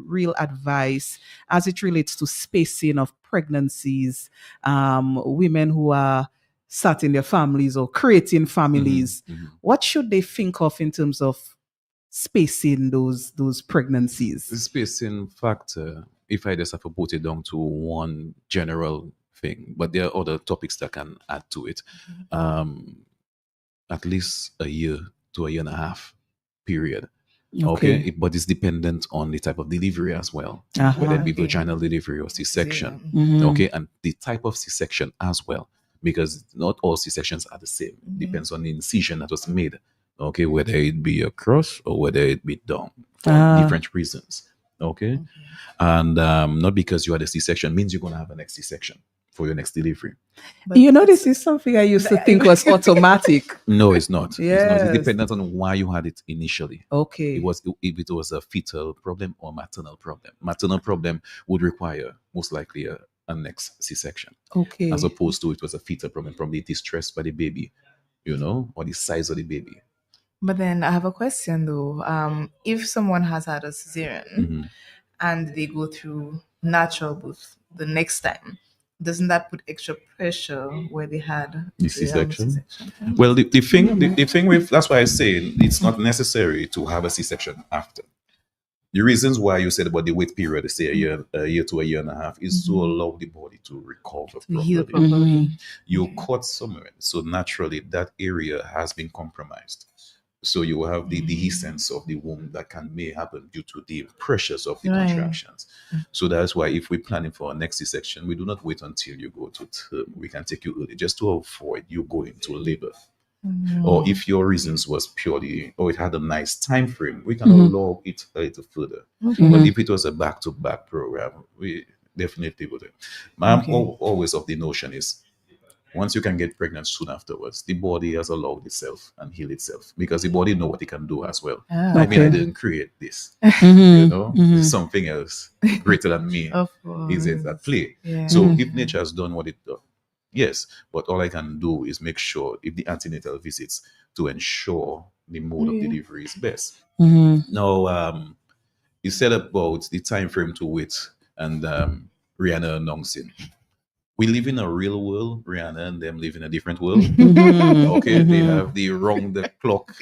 C: real advice as it relates to spacing of pregnancies? Women who are starting their families or creating families, what should they think of in terms of spacing those pregnancies?
H: The spacing factor, if I just have to put it down to one general thing, but there are other topics that can add to it. At least a year to a year and a half period. Okay. But it's dependent on the type of delivery as well, whether it be vaginal delivery or C-section. Okay, and the type of C-section as well, because not all C-sections are the same. Depends on the incision that was made. Okay, whether it be a cross or whether it be done for different reasons. Okay, and not because you had a C-section means you're gonna have a next C-section for your next delivery.
C: But this is something I used to think was automatic.
H: No, it's not.
C: Yes.
H: It's not. It's dependent on why you had it initially.
C: Okay.
H: If it was a fetal problem or maternal problem. Maternal problem would require most likely a next C-section.
C: Okay.
H: As opposed to it was a fetal problem, probably it is stressed by the baby, or the size of the baby.
D: But then I have a question though. If someone has had a cesarean and they go through natural birth the next time, doesn't that put extra pressure where they had
H: the C-section? Well, the thing with that's why I say it's not necessary to have a C-section after. The reasons why you said about the wait period, say a year to a year and a half, is to allow the body to recover properly. You cut somewhere, so naturally that area has been compromised. So you have the dehiscence of the womb that may happen due to the pressures of the contractions. So that's why if we're planning for a next C-section, we do not wait until you go to term. We can take you early just to avoid you going into labor. Or if your reasons was purely, or it had a nice time frame, we can allow it a little further. But if it was a back-to-back program, we definitely wouldn't. I'm always of the notion is, once you can get pregnant soon afterwards, the body has allowed itself and heal itself because the body know what it can do as well. I mean, I didn't create this. There's something else greater than me is it at play. So if nature has done what it does, yes, but all I can do is make sure if the antenatal visits to ensure the mode of delivery is best. Now, you said about the time frame to wait and Rihanna announcing. We live in a real world. Rihanna and them live in a different world. Okay, they have the round the clock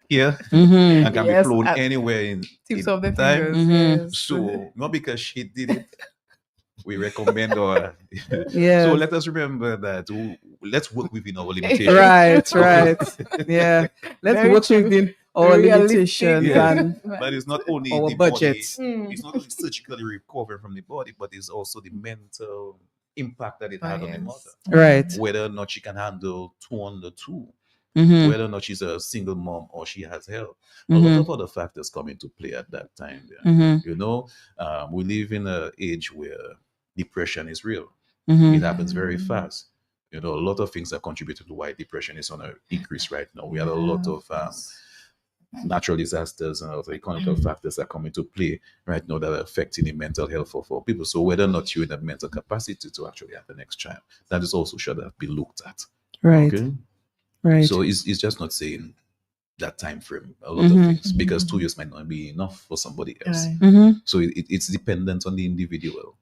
H: here and can be flown anywhere in
D: of the
H: time.
D: fingers,
H: So not because she did it, we recommend her. So let us remember that let's work within our limitations.
C: Right. Yeah. Let's work within our limitations and
H: but it's not only
C: our
H: the
C: budgets.
H: body, it's not only surgically recovering from the body, but it's also the mental impact that it had on the mother.
C: Right.
H: Whether or not she can handle 2 under 2, whether or not she's a single mom or she has help. A lot of other factors come into play at that time. We live in an age where depression is real. It happens very fast. A lot of things are contributing to why depression is on an increase right now. We had a lot of natural disasters and other economic factors that come into play right now that are affecting the mental health for people. So whether or not you're in the mental capacity to actually have the next child, that is also should have been looked at.
C: Right.
H: Okay?
C: Right.
H: So it's just not saying that time frame. A lot of things, because 2 years might not be enough for somebody else. So it's dependent on the individual.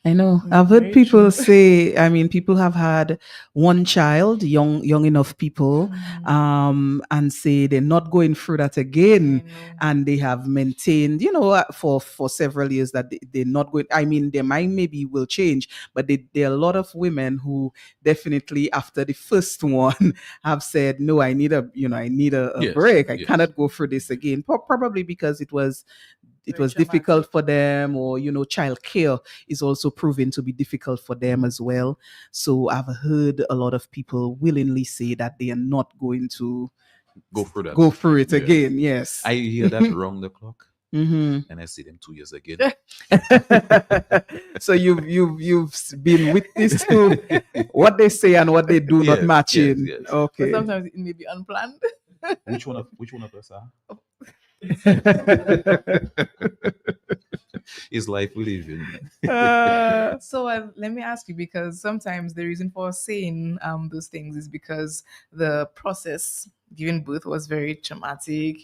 C: I know. I've heard people say, people have had one child, young enough people, and say they're not going through that again. And they have maintained, for several years that they're not going. Their mind maybe will change, but there are a lot of women who definitely after the first one have said, no, I need a break. I cannot go through this again. Probably because it was difficult for them, or childcare is also proven to be difficult for them as well. So I've heard a lot of people willingly say that they are not going to
H: go through
C: it again. Yes,
H: I hear that round the clock, and I see them 2 years again.
C: So you've been witness to what they say and what they do not matching.
H: Yes.
C: Okay,
D: but sometimes it may be unplanned.
H: Which one of us are? Is life we live in.
D: So let me ask you, because sometimes the reason for saying those things is because the process giving birth was very traumatic,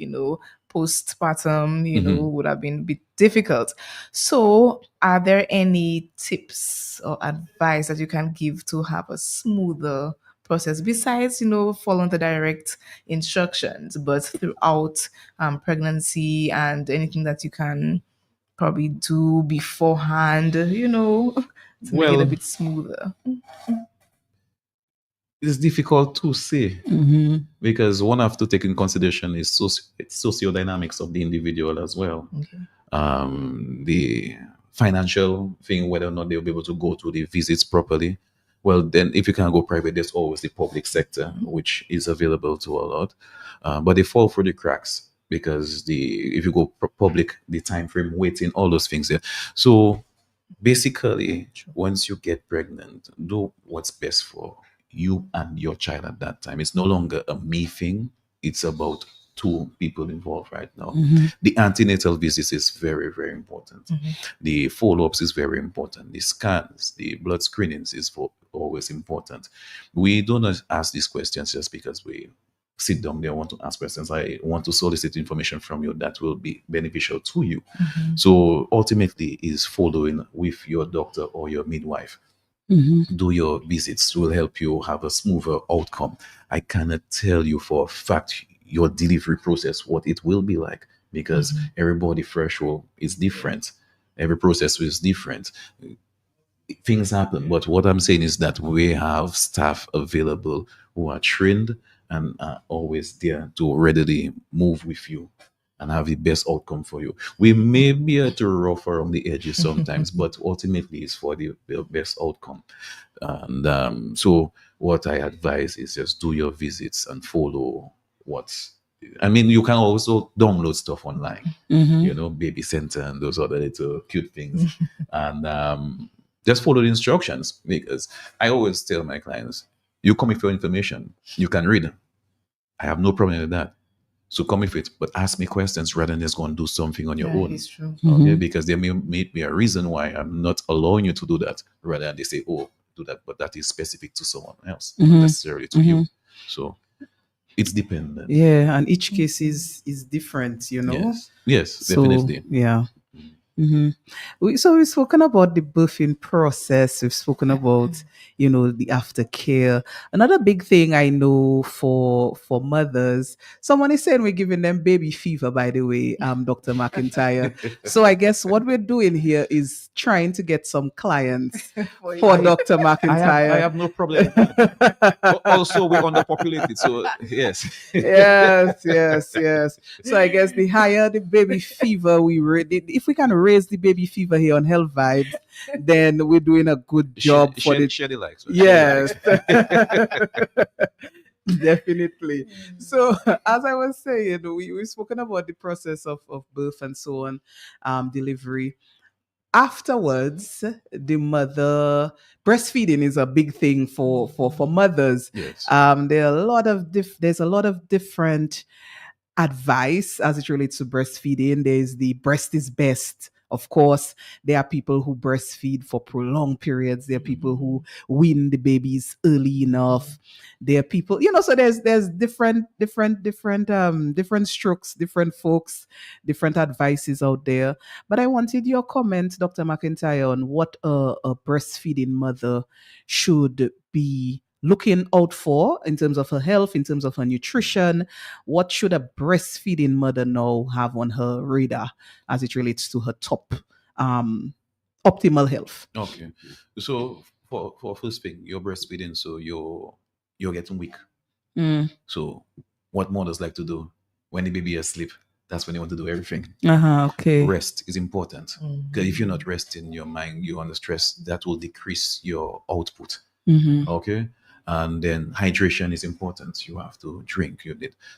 D: postpartum, would have been a bit difficult. So are there any tips or advice that you can give to have a smoother process besides, following the direct instructions, but throughout pregnancy and anything that you can probably do beforehand, to make it a
H: Well,
D: bit smoother.
H: it's difficult to say because one have to take in consideration is socio-dynamics of the individual as well.
D: Okay.
H: The financial thing, whether or not they'll be able to go to the visits properly. Well, then if you can go private, there's always the public sector, which is available to a lot, but they fall through the cracks because if you go public, the time frame, waiting, all those things there. So basically, once you get pregnant, do what's best for you and your child at that time. It's no longer a me thing, it's about two people involved right now. The antenatal visits is very, very important. The follow-ups is very important. The scans, the blood screenings is always important. We don't ask these questions just because we sit down there, want to ask questions. I want to solicit information from you that will be beneficial to you. So ultimately is following with your doctor or your midwife. Do your visits will help you have a smoother outcome. I cannot tell you for a fact your delivery process, what it will be like, because everybody threshold is different. Every process is different. Things happen, but what I'm saying is that we have staff available who are trained and are always there to readily move with you and have the best outcome for you. We may be a little rough around the edges sometimes, but ultimately it's for the best outcome. And so what I advise is just do your visits and follow what's I mean, you can also download stuff online, baby center and those other little cute things. And just follow the instructions, because I always tell my clients, you come with your information, you can read. I have no problem with that. So come with it, but ask me questions rather than just go and do something on your own.
D: It's true.
H: Okay, because there may be a reason why I'm not allowing you to do that, rather than they say, oh, do that, but that is specific to someone else, not necessarily to you. So it's dependent.
C: Yeah, and each case is different,
H: Yes,
C: So,
H: definitely.
C: yeah. So we've spoken about the birthing process. We've spoken about, the aftercare. Another big thing I know for mothers, someone is saying we're giving them baby fever, by the way, Dr. McIntyre. So I guess what we're doing here is trying to get some clients for Dr. McIntyre.
H: I have no problem with that. Also, we're underpopulated, so yes.
C: yes. So I guess the higher the baby fever if we can raise the baby fever here on Health Vibes, then we're doing a good job for the
H: share the likes.
C: yes. Definitely. So as I was saying, we've spoken about the process of birth and so on, delivery. Afterwards, the mother breastfeeding is a big thing for mothers.
H: Yes.
C: There's a lot of different advice as it relates to breastfeeding. There's the breast is best. Of course, there are people who breastfeed for prolonged periods. There are people who wean the babies early enough. There are people, so there's different strokes, different folks, different advices out there. But I wanted your comment, Dr. McIntyre, on what a breastfeeding mother should be looking out for in terms of her health, in terms of her nutrition. What should a breastfeeding mother now have on her radar as it relates to her top optimal health?
H: Okay. So for first thing, you're breastfeeding, so you're getting weak. So what mothers like to do when the baby is asleep, that's when they want to do everything.
C: Okay.
H: Rest is important. Because if you're not resting your mind, you're under stress, that will decrease your output. Okay. And then hydration is important. You have to drink.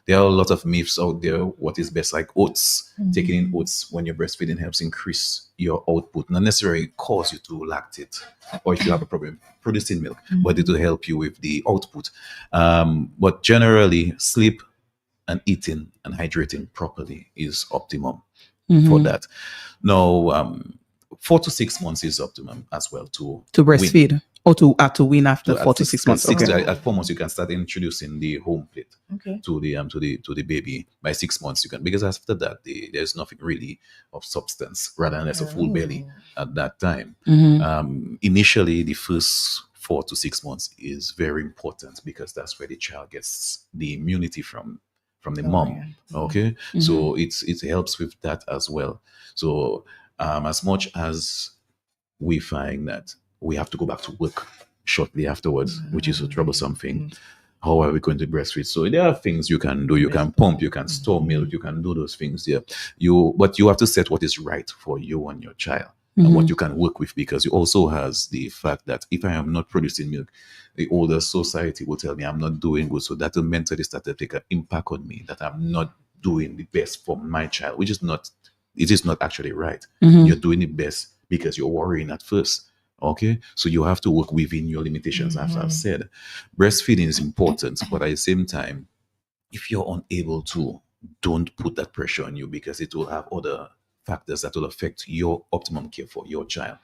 H: There are a lot of myths out there. What is best, like oats. Taking in oats when you're breastfeeding helps increase your output, not necessarily cause you to lactate, or if you have a problem producing milk, but it will help you with the output. But generally, sleep and eating and hydrating properly is optimum for that. Now, 4 to 6 months is optimum as well to
C: breastfeed.
H: wean.
C: Or to wean after 4 to 6 months.
H: At 4 months, you can start introducing the home plate to the baby. By 6 months, you can, because after that, there's nothing really of substance, rather than a full belly at that time. Initially, the first 4 to 6 months is very important because that's where the child gets the immunity from the
D: Oh,
H: mom.
D: yeah.
H: Okay, so it helps with that as well. So as much as we find that we have to go back to work shortly afterwards, which is a troublesome thing. How are we going to breastfeed? So there are things you can do. You can pump, you can store milk, you can do those things. Yeah, but you have to set what is right for you and your child. And what you can work with, because it also has the fact that if I am not producing milk, the older society will tell me I'm not doing good. So that will mentally start to take an impact on me, that I'm not doing the best for my child, which is not, it is not actually right. You're doing it best because you're worrying at first. Okay, so you have to work within your limitations. As I've said, breastfeeding is important, but at the same time, if you're unable to, don't put that pressure on you, because it will have other factors that will affect your optimum care for your child.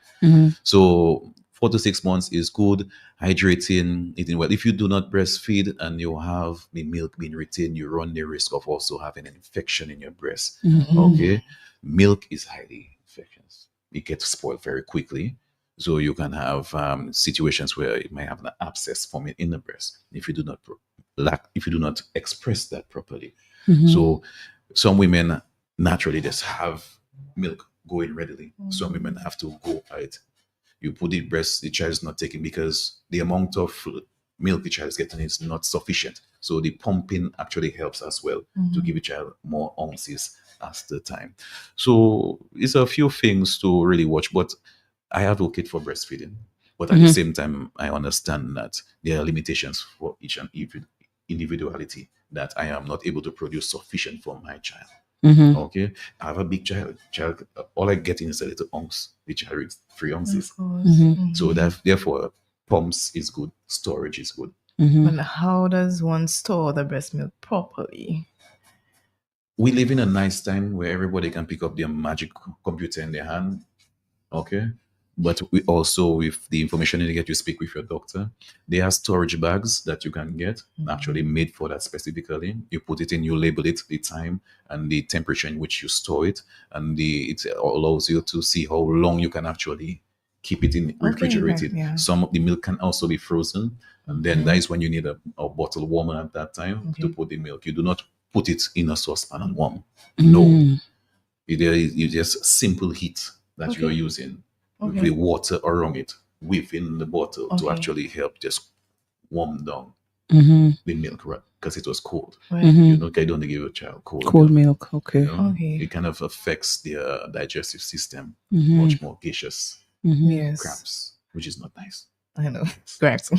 H: So 4 to 6 months is good. Hydrating, eating well. If you do not breastfeed and you have the milk being retained, you run the risk of also having an infection in your breast. Okay, milk is highly infectious. It gets spoiled very quickly. So you can have situations where it may have an abscess forming in the breast if you do not if you do not express that properly. So some women naturally just have milk going readily. Some women have to go out. You put the breast, the child is not taking, because the amount of milk the child is getting is not sufficient. So the pumping actually helps as well to give the child more ounces as the time. So it's a few things to really watch, but I advocate for breastfeeding. But at the same time, I understand that there are limitations for each and every individuality, that I am not able to produce sufficient for my child. Okay, I have a big child, all I get in is a little ounce. The child reads 3 ounces. So that therefore, pumps is good, storage is good.
D: But how does one store the breast milk properly?
H: We live in a nice time where everybody can pick up their magic computer in their hand. Okay, but we also, with the information you get, you speak with your doctor. There are storage bags that you can get, actually made for that specifically. You put it in, you label it, the time and the temperature in which you store it, and it allows you to see how long you can actually keep it in refrigerated.
D: yeah.
H: Some of the milk can also be frozen, and then that is when you need a bottle warmer at that time to put the milk. You do not put it in a saucepan and warm. No, there is just simple heat that you are using with the water around it within the bottle to actually help just warm down the milk, right? Because it was cold. You know, I don't give a child cold
C: milk. Okay.
H: You know? It kind of affects their digestive system, much more gaseous
D: Yes.
H: cramps, which is not nice.
D: I know. Correct.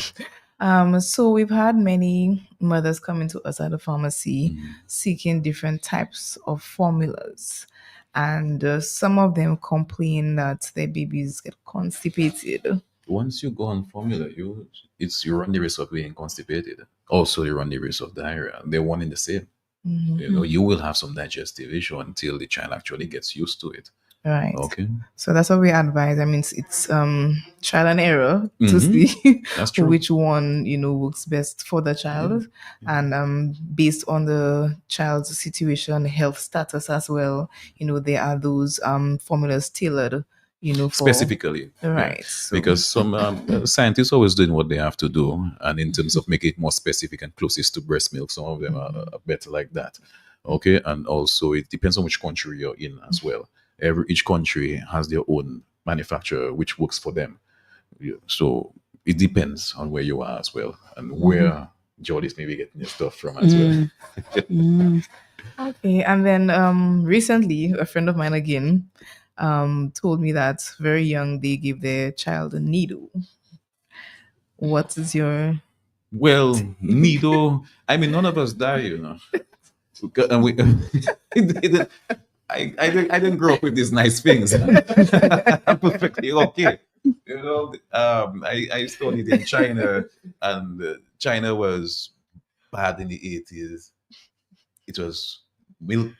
D: So we've had many mothers coming to us at the pharmacy seeking different types of formulas. And some of them complain that their babies get constipated.
H: Once you go on formula, you run the risk of being constipated. Also, you run the risk of diarrhea. They're one in the same. You know, you will have some digestive issue until the child actually gets used to it.
D: Right.
H: Okay.
D: So that's what we advise. I mean, it's trial and error to see
H: That's true.
D: which one, works best for the child. And based on the child's situation, health status as well, there are those formulas tailored, for
H: Specifically.
D: right.
H: Yeah.
D: So,
H: Because some scientists always doing what they have to do. And in terms of making it more specific and closest to breast milk, some of them are better like that. Okay. And also it depends on which country you're in as well. Each country has their own manufacturer which works for them. Yeah, so it depends on where you are as well, and where Jordis may be getting your stuff from as well.
D: okay. And then recently, a friend of mine again told me that very young they give their child a needle. What is your
H: Well, needle. I mean, none of us die, you know. And we, I didn't grow up with these nice things. I'm perfectly okay. You know, I studied in China, and China was bad in the 80s. It was milk,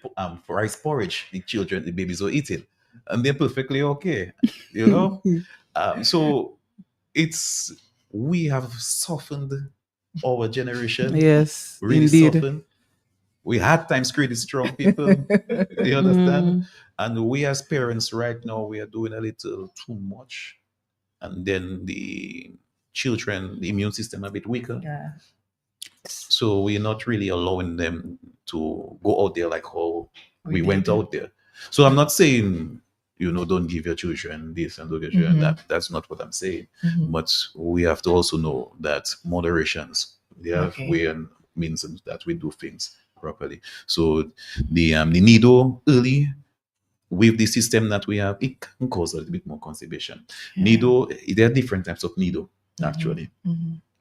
H: rice porridge. The babies were eating, and they're perfectly okay. You know, so we have softened our generation.
C: Yes,
H: Really
C: indeed.
H: softened. We had times created strong people. You understand? And we as parents right now, we are doing a little too much. And then the children, the immune system a bit weaker.
D: Yeah.
H: So we're not really allowing them to go out there like how we
D: We
H: went
D: did.
H: out there. So I'm not saying, don't give your children this and don't give your children that. That's not what I'm saying. But we have to also know that moderations, they have
D: Okay.
H: way and means that we do things properly. So the needle early with the system that we have, it can cause a little bit more constipation. Needle, there are different types of needle actually.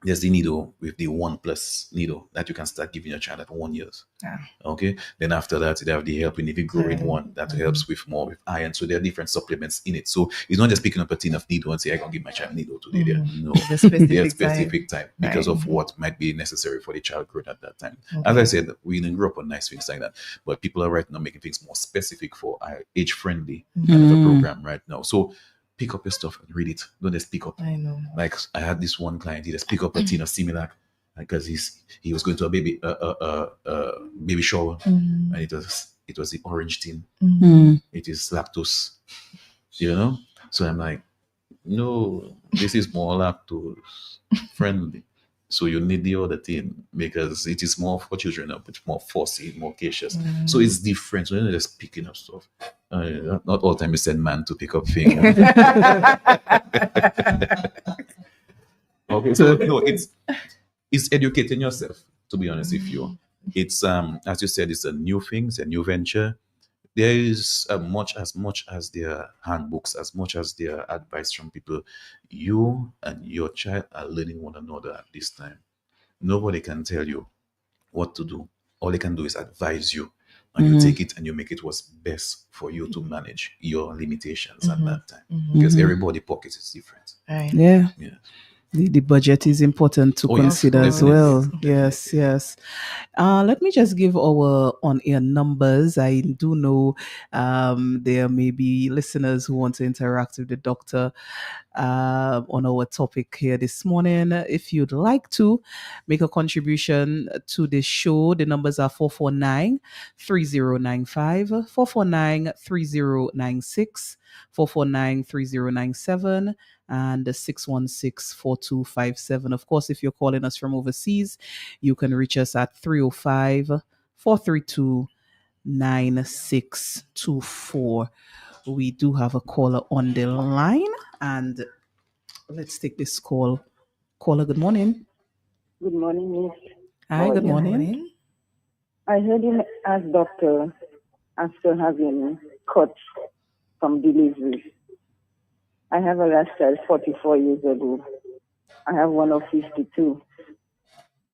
H: There's the needle with the 1+ needle that you can start giving your child at 1 year.
D: Yeah.
H: Okay. Then after that, they have the helping if you grow in one that helps with more with iron. So there are different supplements in it. So it's not just picking up a tin of needle and say, I can give my child needle today. There. No,
D: The specific
H: there's
D: time.
H: specific time because of what might be necessary for the child growth at that time. As I said, we didn't grow up on nice things like that. But people are right now making things more specific for age friendly kind of a program right now. So pick up your stuff and read it. Don't just pick up.
D: I know.
H: Like I had this one client, he just pick up a tin of Similac because he was going to a baby shower, and it was the orange tin. It is lactose, So I'm like, no, this is more lactose friendly. So you need the other thing because it is more for children, a bit more fussy, more cautious. So it's different. So you're not just picking up stuff. Not all the time you send man to pick up things. Okay, so no, it's educating yourself, to be honest with you. It's as you said, it's a new thing, it's a new venture. There is as much as their handbooks, as much as their advice from people, you and your child are learning one another at this time. Nobody can tell you what to do. All they can do is advise you, and you take it and you make it what's best for you to manage your limitations at that time. Because everybody pocket is different.
D: Right.
C: Yeah.
H: Yeah.
C: The budget is important to
H: Oh, yes,
C: consider as
H: definitely.
C: well.
H: Definitely.
C: Yes. Let me just give our on-air numbers. I do know there may be listeners who want to interact with the doctor on our topic here this morning. If you'd like to make a contribution to this show, the numbers are 449-3095, 449-3096, 449-3097, and 616-4257. Of course, if you're calling us from overseas, you can reach us at 305-432-9624. We do have a caller on the line, and let's take this call. Caller, good morning.
I: Good morning, Miss.
C: Hi, good morning.
I: I heard you as doctor after having cuts from delivery. I have a last child 44 years ago. I have one of 52.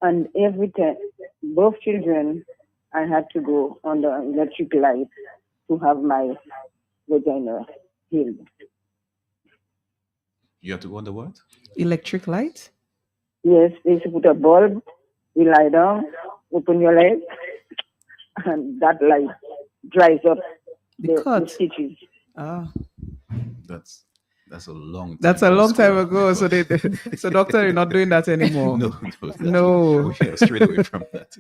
I: And every time, both children, I had to go on the electric light to have my vagina healed.
H: You have to go on the what?
C: Electric light?
I: Yes, they used to put a bulb, you lie down, open your leg, and that light dries up the stitches.
H: That's a long time.
C: That's a long time ago. So so doctor, you're not doing that anymore.
H: No. We are straight away from that.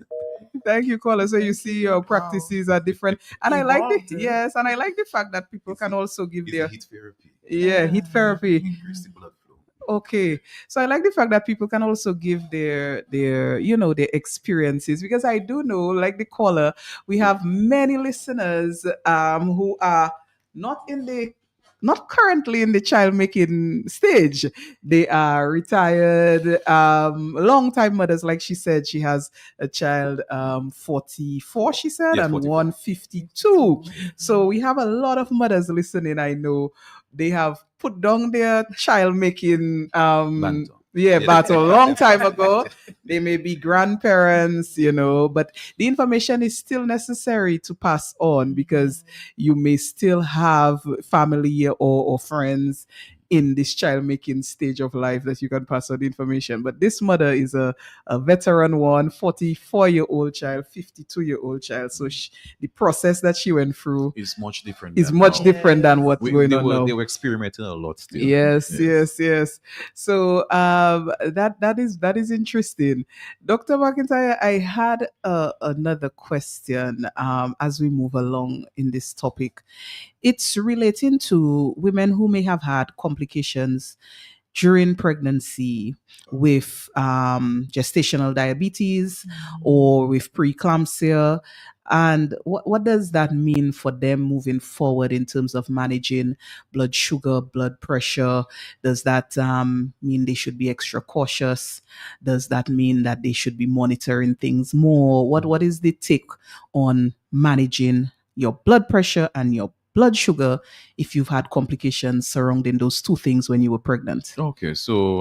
C: Thank you, caller. So you see your practices are different. And I like the fact that people can also give their
H: heat therapy.
C: Yeah, heat therapy.
H: Increase the blood flow.
C: Okay. So I like the fact that people can also give their their experiences, because I do know, like the caller, we have many listeners who are not currently in the child making stage. They are retired, long time mothers. Like she said, she has a child 44, she said,
H: Yes,
C: and
H: 44.
C: 152. So we have a lot of mothers listening. I know they have put down their child making
H: Banter.
C: battle a long time ago. They may be grandparents, but the information is still necessary to pass on, because you may still have family or friends in this child making stage of life that you can pass on the information. But this mother is a veteran one, 44-year-old child, 52-year-old child. So the process that she went through
H: is much different.
C: Different than what's going on now.
H: They were experimenting a lot still.
C: Yes. So that is interesting. Dr. McIntyre, I had another question as we move along in this topic. It's relating to women who may have had complications during pregnancy with gestational diabetes or with preeclampsia? And what does that mean for them moving forward in terms of managing blood sugar, blood pressure? Does that mean they should be extra cautious? Does that mean that they should be monitoring things more? What is the take on managing your blood pressure and your blood sugar if you've had complications surrounding those two things when you were pregnant?
H: Okay, so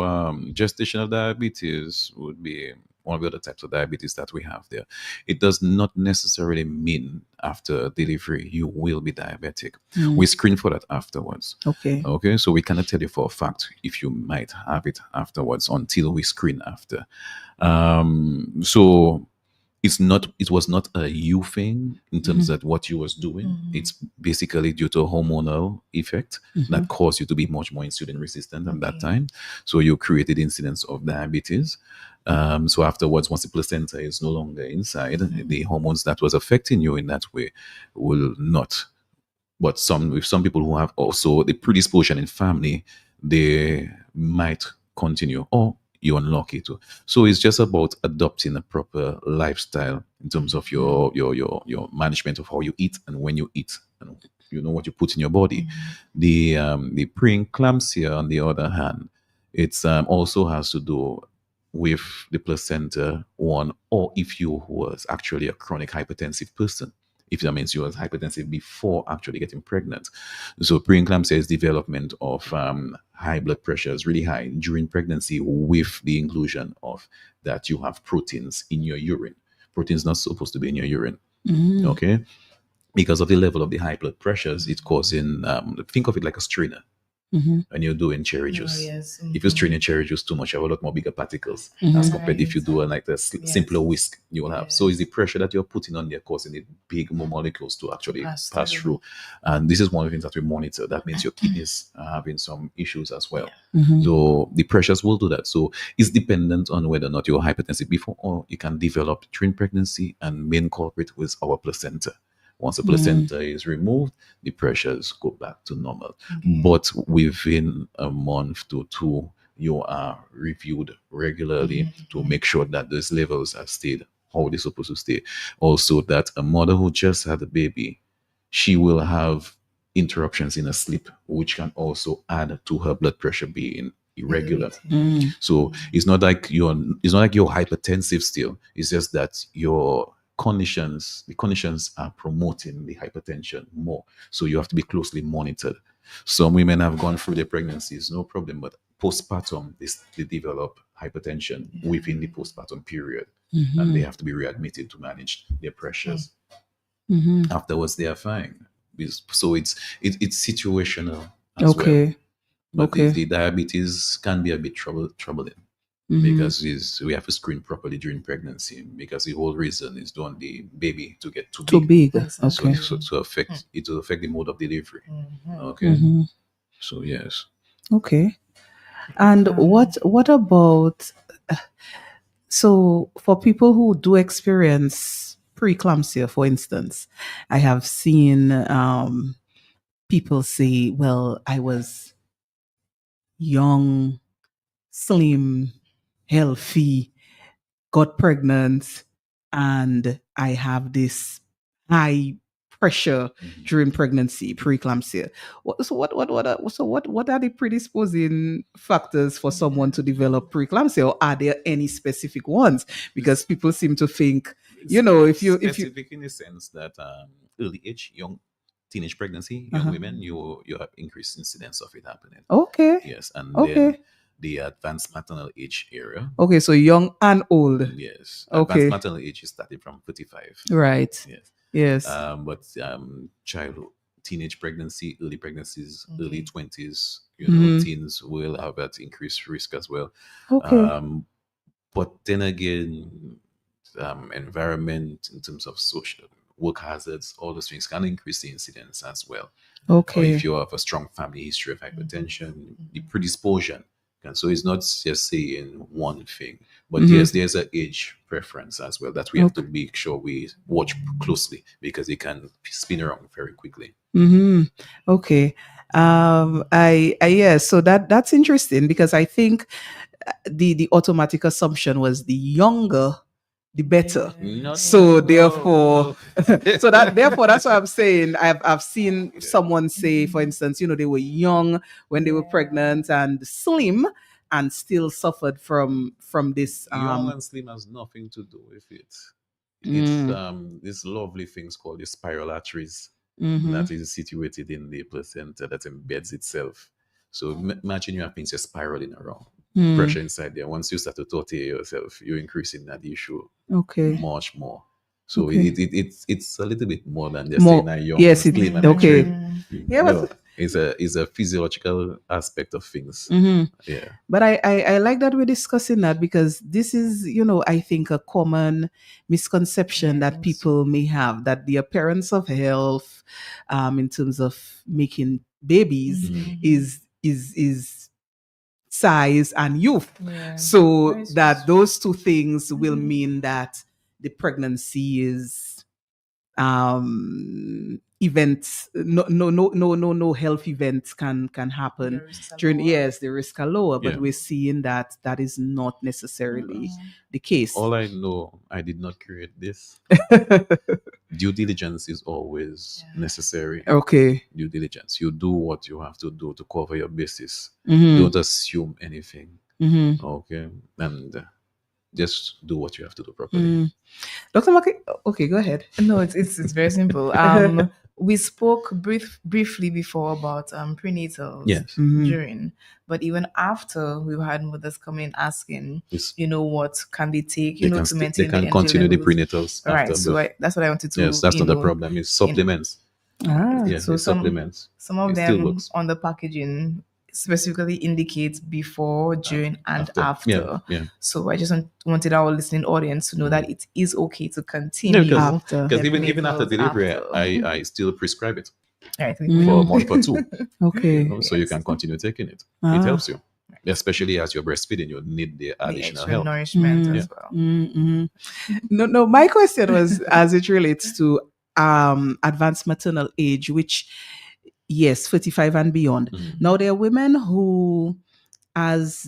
H: gestational diabetes would be one of the other types of diabetes that we have there. It does not necessarily mean after delivery you will be diabetic. We screen for that afterwards.
C: Okay.
H: Okay, so we cannot tell you for a fact if you might have it afterwards until we screen after. So it was not a you thing in terms of what you was doing. It's basically due to a hormonal effect that caused you to be much more insulin resistant at that time. So you created incidence of diabetes. So afterwards, once the placenta is no longer inside, the hormones that was affecting you in that way will not. But with some people who have also the predisposition in family, they might continue, or you unlock it too. So it's just about adopting a proper lifestyle in terms of your management of how you eat and when you eat, and you know what you put in your body. The preeclampsia, on the other hand, it's also has to do with the placenta one, or if you was actually a chronic hypertensive person, if that means you was hypertensive before actually getting pregnant. So preeclampsia is development of high blood pressure is really high during pregnancy with the inclusion of that you have proteins in your urine. Proteins not supposed to be in your urine. Okay, because of the level of the high blood pressures, it's causing think of it like a strainer. And you're doing cherry juice. If you strain your cherry juice too much, you have a lot more bigger particles as compared if you do like the simpler whisk you will have. So it's the pressure that you're putting on there causing the big molecules to actually pass through. And this is one of the things that we monitor. That means your kidneys are having some issues as well. So the pressures will do that. So it's dependent on whether or not you're hypertensive before, or you can develop during pregnancy, and main culprit was our placenta. Once the placenta is removed, the pressures go back to normal. But within a month to two, you are reviewed regularly to make sure that those levels are stayed how they're supposed to stay. Also, that a mother who just had a baby, she will have interruptions in her sleep, which can also add to her blood pressure being irregular. So it's not like you're hypertensive still. It's just that the conditions are promoting the hypertension more. So you have to be closely monitored. Some women have gone through their pregnancies, no problem, but postpartum, they develop hypertension within the postpartum period, and they have to be readmitted to manage their pressures. Afterwards, they are fine. So it's situational as well. But the diabetes can be a bit troubling. Because we have to screen properly during pregnancy, because the whole reason is don't want the baby to get too big.
C: Okay.
H: So to affect it will affect the mode of delivery. Okay. So yes.
C: Okay. And what about so for people who do experience preeclampsia, for instance, I have seen people say, well, I was young, slim, healthy, got pregnant, and I have this high pressure during pregnancy, preeclampsia. What are the predisposing factors for someone to develop preeclampsia, or are there any specific ones? Because people seem to think, if you
H: specific in the sense that early age, young teenage pregnancy, young women, you have increased incidence of it happening.
C: Okay.
H: Yes, and then the advanced maternal age area.
C: Okay, so young and old.
H: Yes.
C: Okay.
H: Advanced maternal age is starting from 35.
C: Right.
H: Yes.
C: Yes.
H: But childhood, teenage pregnancy, early pregnancies, early 20s, teens will have that increased risk as well.
C: Okay.
H: But then again, environment in terms of social work hazards, all those things can increase the incidence as well.
C: Okay.
H: Or if you have a strong family history of hypertension, the predisposition can. So it's not just saying one thing, but yes, there's an age preference as well that we have to make sure we watch closely, because it can spin around very quickly.
C: Okay. I yeah. So that's interesting because I think the automatic assumption was the younger, the better.
H: No,
C: So
H: no,
C: therefore,
H: no.
C: so that therefore that's what I'm saying. I've seen someone say, for instance, they were young when they were pregnant and slim and still suffered from this.
H: Young and slim has nothing to do with it. It's these lovely things called the spiral arteries that is situated in the placenta that embeds itself. So imagine you have things just spiraling around. Pressure inside there. Once you start to torture yourself, you're increasing that issue
C: Okay.
H: much more. So
C: Okay.
H: it's a little bit more than just
C: More.
H: saying a young
C: Yes.
H: and
C: It,
H: slim and a
C: okay.
H: trim.
C: Yeah.
H: No,
C: But
H: it's a physiological aspect of things. Yeah.
C: But I like that we're discussing that because this is, I think a common misconception that people may have that the appearance of health, in terms of making babies, is size and youth.
D: Yeah.
C: So
D: Very
C: that those two things will mean that the pregnancy is events, no health events can happen
D: The risks are
C: during,
D: lower.
C: yes, the risk are lower, but
H: Yeah.
C: we're seeing that is not necessarily the case.
H: All I know, I did not create this. Due diligence is always necessary.
C: Okay.
H: Due diligence. You do what you have to do to cover your basis.
C: Mhm.
H: Don't assume anything.
C: Mhm.
H: Okay. And just do what you have to do properly.
C: Dr. Maki, okay, go ahead.
D: No, it's very simple. We spoke briefly before about prenatals
H: Yes.
D: during, but even after we've had mothers coming asking,
H: Yes.
D: what can they take,
H: They can,
D: to maintain
H: they can
D: the
H: continue the
D: levels.
H: prenatals
D: Right.
H: after
D: So
H: birth.
D: that's what I wanted to.
H: Yes, that's not the problem. It's supplements. Yes,
D: So
H: it's supplements.
D: some of
H: It still
D: them
H: works.
D: on the packaging specifically indicates before, during, and after.
H: Yeah.
D: So I just wanted our listening audience to know that it is okay to
H: No,
D: continue.
C: After.
H: because
D: the
H: even after
D: prenatals
H: delivery,
D: after.
H: I still prescribe it
D: Right.
H: for a month or two.
C: Okay.
H: So you can continue taking it. It helps you, especially as you're breastfeeding. You need the
D: The
H: additional
D: extra
H: help.
D: nourishment
H: Yeah.
D: as well.
C: No, my question was as it relates to advanced maternal age, which, yes, 45 and beyond. Now there are women who, as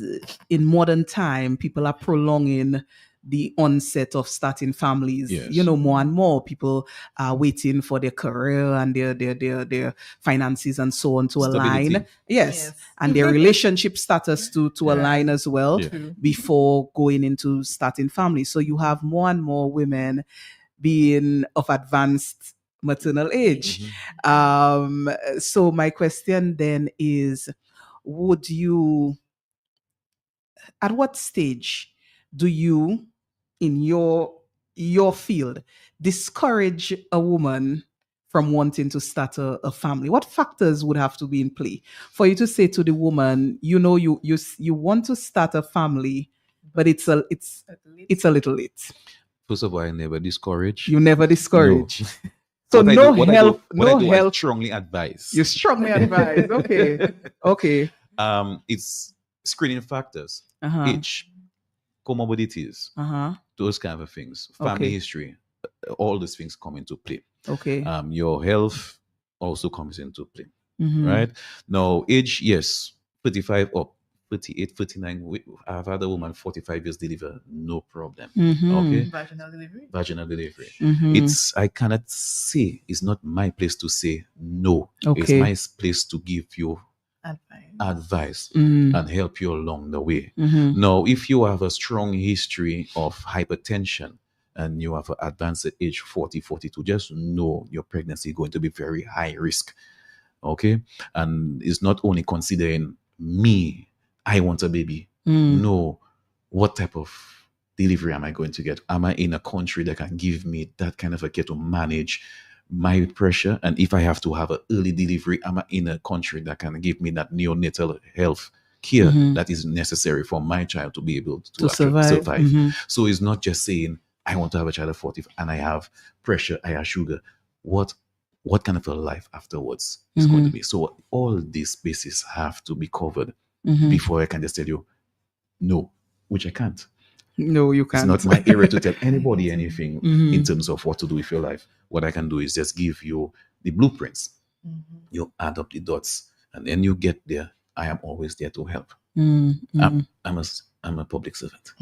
C: in modern time, people are prolonging the onset of starting families.
H: Yes.
C: More and more people are waiting for their career and their finances and so on to
H: Stability.
C: align. Yes. And their relationship status to align as well
H: Yeah.
C: before going into starting families. So you have more and more women being of advanced maternal age. So my question then is, would you, at what stage do you, in your field, discourage a woman from wanting to start a family? What factors would have to be in play for you to say to the woman, you want to start a family, but it's a little late?
H: First of all, I never discourage.
C: You never discourage.
H: No.
C: So
H: What I
C: no
H: do- what I
C: help,
H: do- what I
C: no
H: do,
C: help.
H: I strongly advise.
C: You strongly advise. Okay. Okay.
H: It's screening factors,
C: Uh-huh.
H: age, comorbidities,
C: Uh-huh.
H: those kind of things, family
C: Okay.
H: history, all these things come into play.
C: Okay.
H: Your health also comes into play,
C: Mhm.
H: right? Now, age, yes, 35 up, 38, 39. I've had a woman 45 years deliver, no problem. Okay,
D: Vaginal delivery.
H: vaginal delivery.
C: Mhm.
H: I cannot say, it's not my place to say no. It's
C: Okay.
H: my place to give you advice
C: Mhm.
H: and help you along the way.
C: Mhm.
H: Now, if you have a strong history of hypertension and you have an advanced at age 40, 42, just know your pregnancy is going to be very high risk. Okay. And it's not only considering me, I want a baby. No, what type of delivery am I going to get? Am I in a country that can give me that kind of a care to manage my pressure? And if I have to have an early delivery, am I in a country that can give me that neonatal health care that is necessary for my child to be able to actually survive? So it's not just saying, I want to have a child at 40 and I have pressure, I have sugar. What kind of a life afterwards is going to be? So all these bases have to be covered before I can just tell you no, which I can't.
C: No, you can't.
H: It's not my area to tell anybody anything in terms of what to do with your life. What I can do is just give you the blueprints. You add up the dots And then you get there, I am always there to help. I'm a public servant.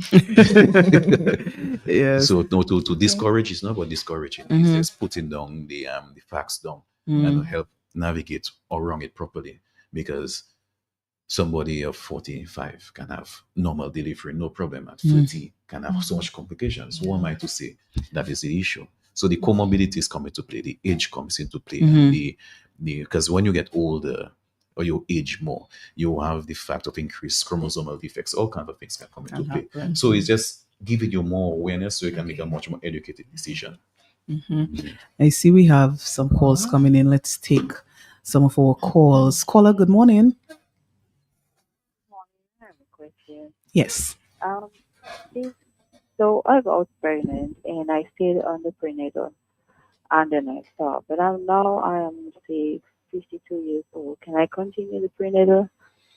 C: Yes.
H: So no, to discourage is not about discouraging. It's just putting down the facts down and help navigate around it properly. Because somebody of 45 can have normal delivery, no problem. At 30 can have so much complications. Who am I to say that is the issue? So the comorbidities come into play, the age comes into play, and the because when you get older or you age more, you have the fact of increased chromosomal defects, all kinds of things can come into play. So it's just giving you more awareness so you can make a much more educated decision.
C: I see we have some calls coming in. Let's take some of our calls. Caller, good morning.
J: I have a question.
C: Yes.
J: This, so I got pregnant and I stayed on the prenatal and then I stopped. But I am say 52 years old. Can I continue the prenatal?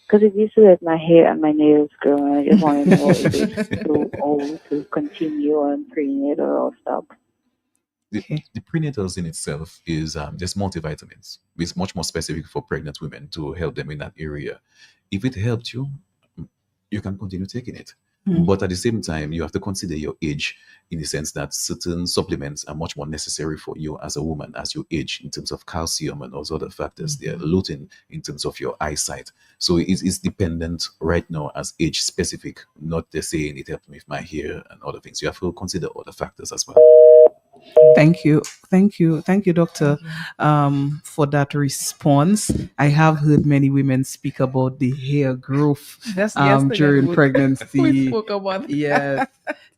J: Because it used to let my hair and my nails grow, and I just want to know if it's too old to continue on prenatal or stop.
H: The prenatals in itself is just multivitamins. It's much more specific for pregnant women to help them in that area. If it helped you, you can continue taking it. But at the same time, you have to consider your age in the sense that certain supplements are much more necessary for you as a woman as you age in terms of calcium and those other factors. They're lutein in terms of your eyesight. So it's dependent right now as age specific, not the saying it helped me with my hair and other things. You have to consider other factors as well.
C: Thank you, doctor, for that response. I have heard many women speak about the hair growth during pregnancy.
D: We spoke about
C: yes,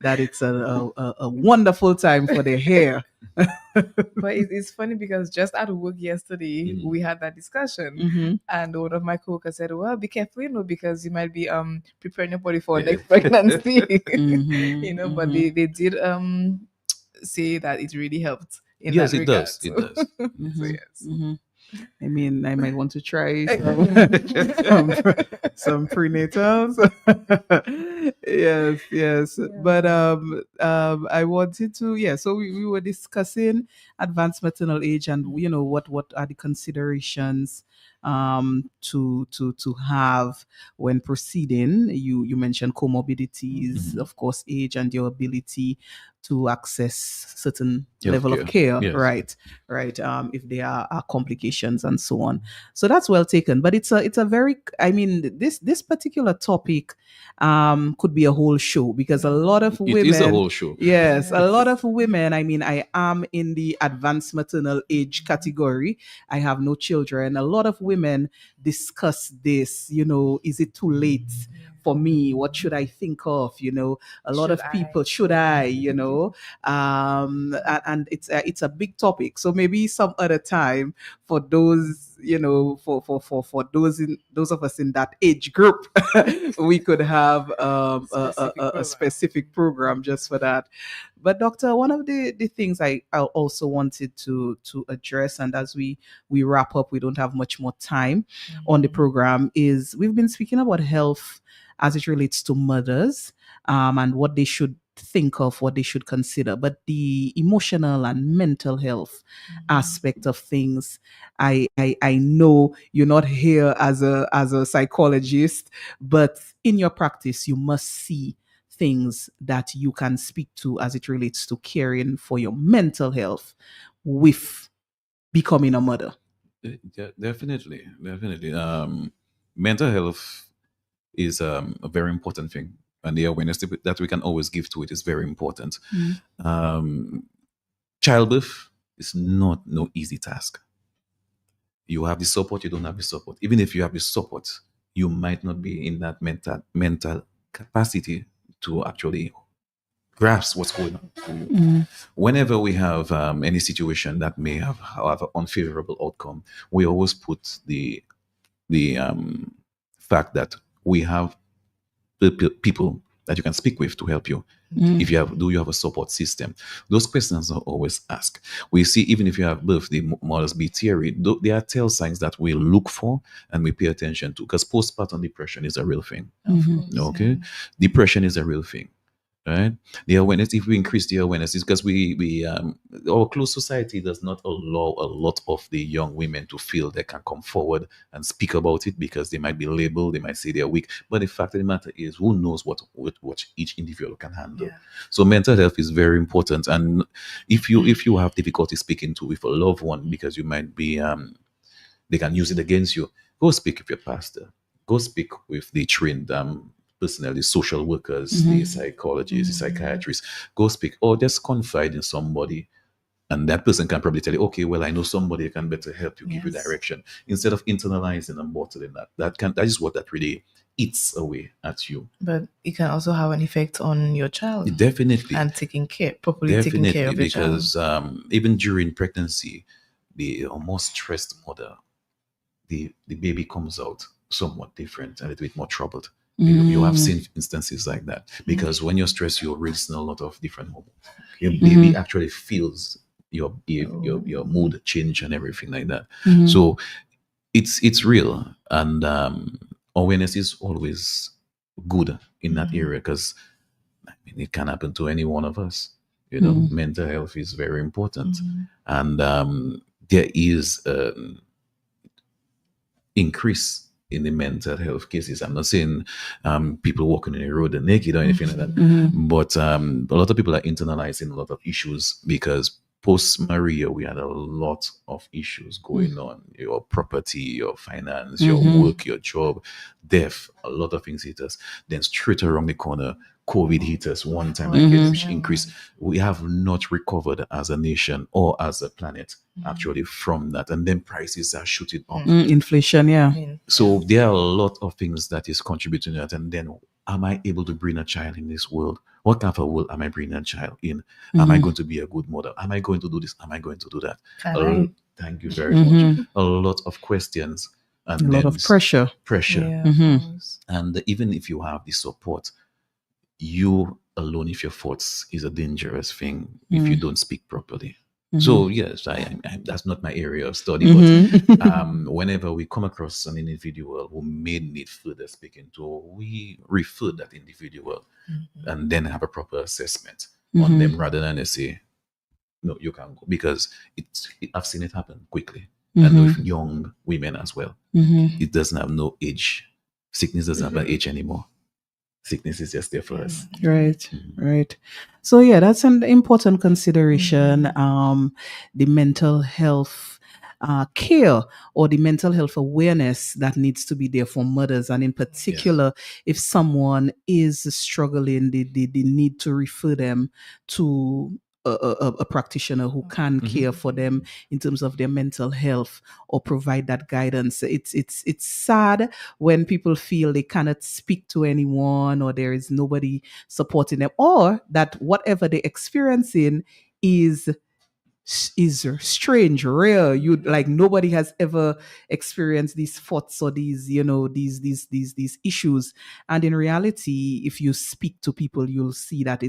C: that it's a wonderful time for the hair.
D: But it's funny because just at work yesterday we had that discussion, and one of my coworkers said, "Well, be careful, because you might be preparing your body for next pregnancy." But they did say that it really helped in
H: yes,
D: that
H: it
D: regard.
H: does. It does.
D: So, yes.
C: I mean, I might want to try some prenatals. yes.
D: Yeah.
C: But I wanted to, so we were discussing advanced maternal age and what are the considerations to have when proceeding. You mentioned comorbidities, of course, age and your ability to access certain level of care,
H: Yes.
C: right. If there are complications and so on. So that's well taken. But it's a very, I mean, this particular topic could be a whole show because a lot of women.
H: It is a whole show.
C: Yes, a lot of women. I mean, I am in the advanced maternal age category. I have no children. A lot of women discuss this. Is it too late for me? What should I think of? A lot of people, should I? And it's a big topic. So maybe some other time for those, for those of us in that age group, we could have a specific program just for that. But doctor, one of the things I also wanted to address, and as we wrap up, we don't have much more time on the program, is we've been speaking about health as it relates to mothers, and what they should think of, what they should consider. But the emotional and mental health aspect of things, I know you're not here as a psychologist, but in your practice, you must see things that you can speak to as it relates to caring for your mental health with becoming a mother.
H: Definitely. Mental health is a very important thing, and the awareness that we can always give to it is very important. Childbirth is not no easy task. You have the support, you don't have the support. Even if you have the support, you might not be in that mental capacity to actually grasp what's going on. Whenever we have any situation that may have an unfavorable outcome, we always put the fact that we have people that you can speak with to help you. If you have, do you have a support system? Those questions are always asked. We see, even if you have both the mothers be teary, there are tell signs that we look for and we pay attention to, because postpartum depression is a real thing. Okay, depression is a real thing. right? The awareness, if we increase the awareness, is because our closed society does not allow a lot of the young women to feel they can come forward and speak about it because they might be labeled, they might say they're weak. But the fact of the matter is, who knows what each individual can handle. So mental health is very important. And if you have difficulty speaking to with a loved one because you might be they can use it against you, go speak with your pastor, go speak with the trained personnel, the social workers, the psychologists, the psychiatrists. Go speak, or just confide in somebody, and that person can probably tell you, okay, well, I know somebody who can better help you, give you direction, instead of internalizing and bottling that. That is what that really eats away at you.
D: But it can also have an effect on your child.
H: Definitely.
D: And taking care of your child.
H: Because even during pregnancy, the most stressed mother, the baby comes out somewhat different and a little bit more troubled. You have seen instances like that, because when you're stressed, you're releasing a lot of different hormones. Your baby actually feels your mood change and everything like that. So it's real, and awareness is always good in that area, because it can happen to any one of us. Mental health is very important, and there is increase in the mental health cases. I'm not saying people walking on the road are naked or anything like that, but a lot of people are internalizing a lot of issues, because post Maria we had a lot of issues going on. Your property, your finance, your work, your job, death, a lot of things hit us. Then straight around the corner, COVID hit us one time again, which increased. We have not recovered as a nation or as a planet actually from that, and then prices are shooting up.
C: Inflation, yeah.
H: So there are a lot of things that is contributing to that. And then, am I able to bring a child in this world? What kind of a world am I bringing a child in? Am I going to be a good mother? Am I going to do this? Am I going to do that? Thank you very much. A lot of questions and
C: a lot of pressure.
H: And even if you have the support, you alone, if your thoughts, is a dangerous thing if you don't speak properly. So yes, I that's not my area of study, but whenever we come across an individual who may need further speaking to, we refer that individual and then have a proper assessment on them, rather than say, no, you can't go, because I've seen it happen quickly, and with young women as well. It doesn't have no age. Sickness doesn't have an age anymore. Sickness is just there for us.
C: Right. So yeah, that's an important consideration. The mental health care, or the mental health awareness that needs to be there for mothers, and in particular, if someone is struggling, they need to refer them to a practitioner who can care for them in terms of their mental health, or provide that guidance. It's sad when people feel they cannot speak to anyone, or there is nobody supporting them, or that whatever they're experiencing is strange, rare. You, like, nobody has ever experienced these thoughts, or these these issues. And in reality, if you speak to people, you'll see that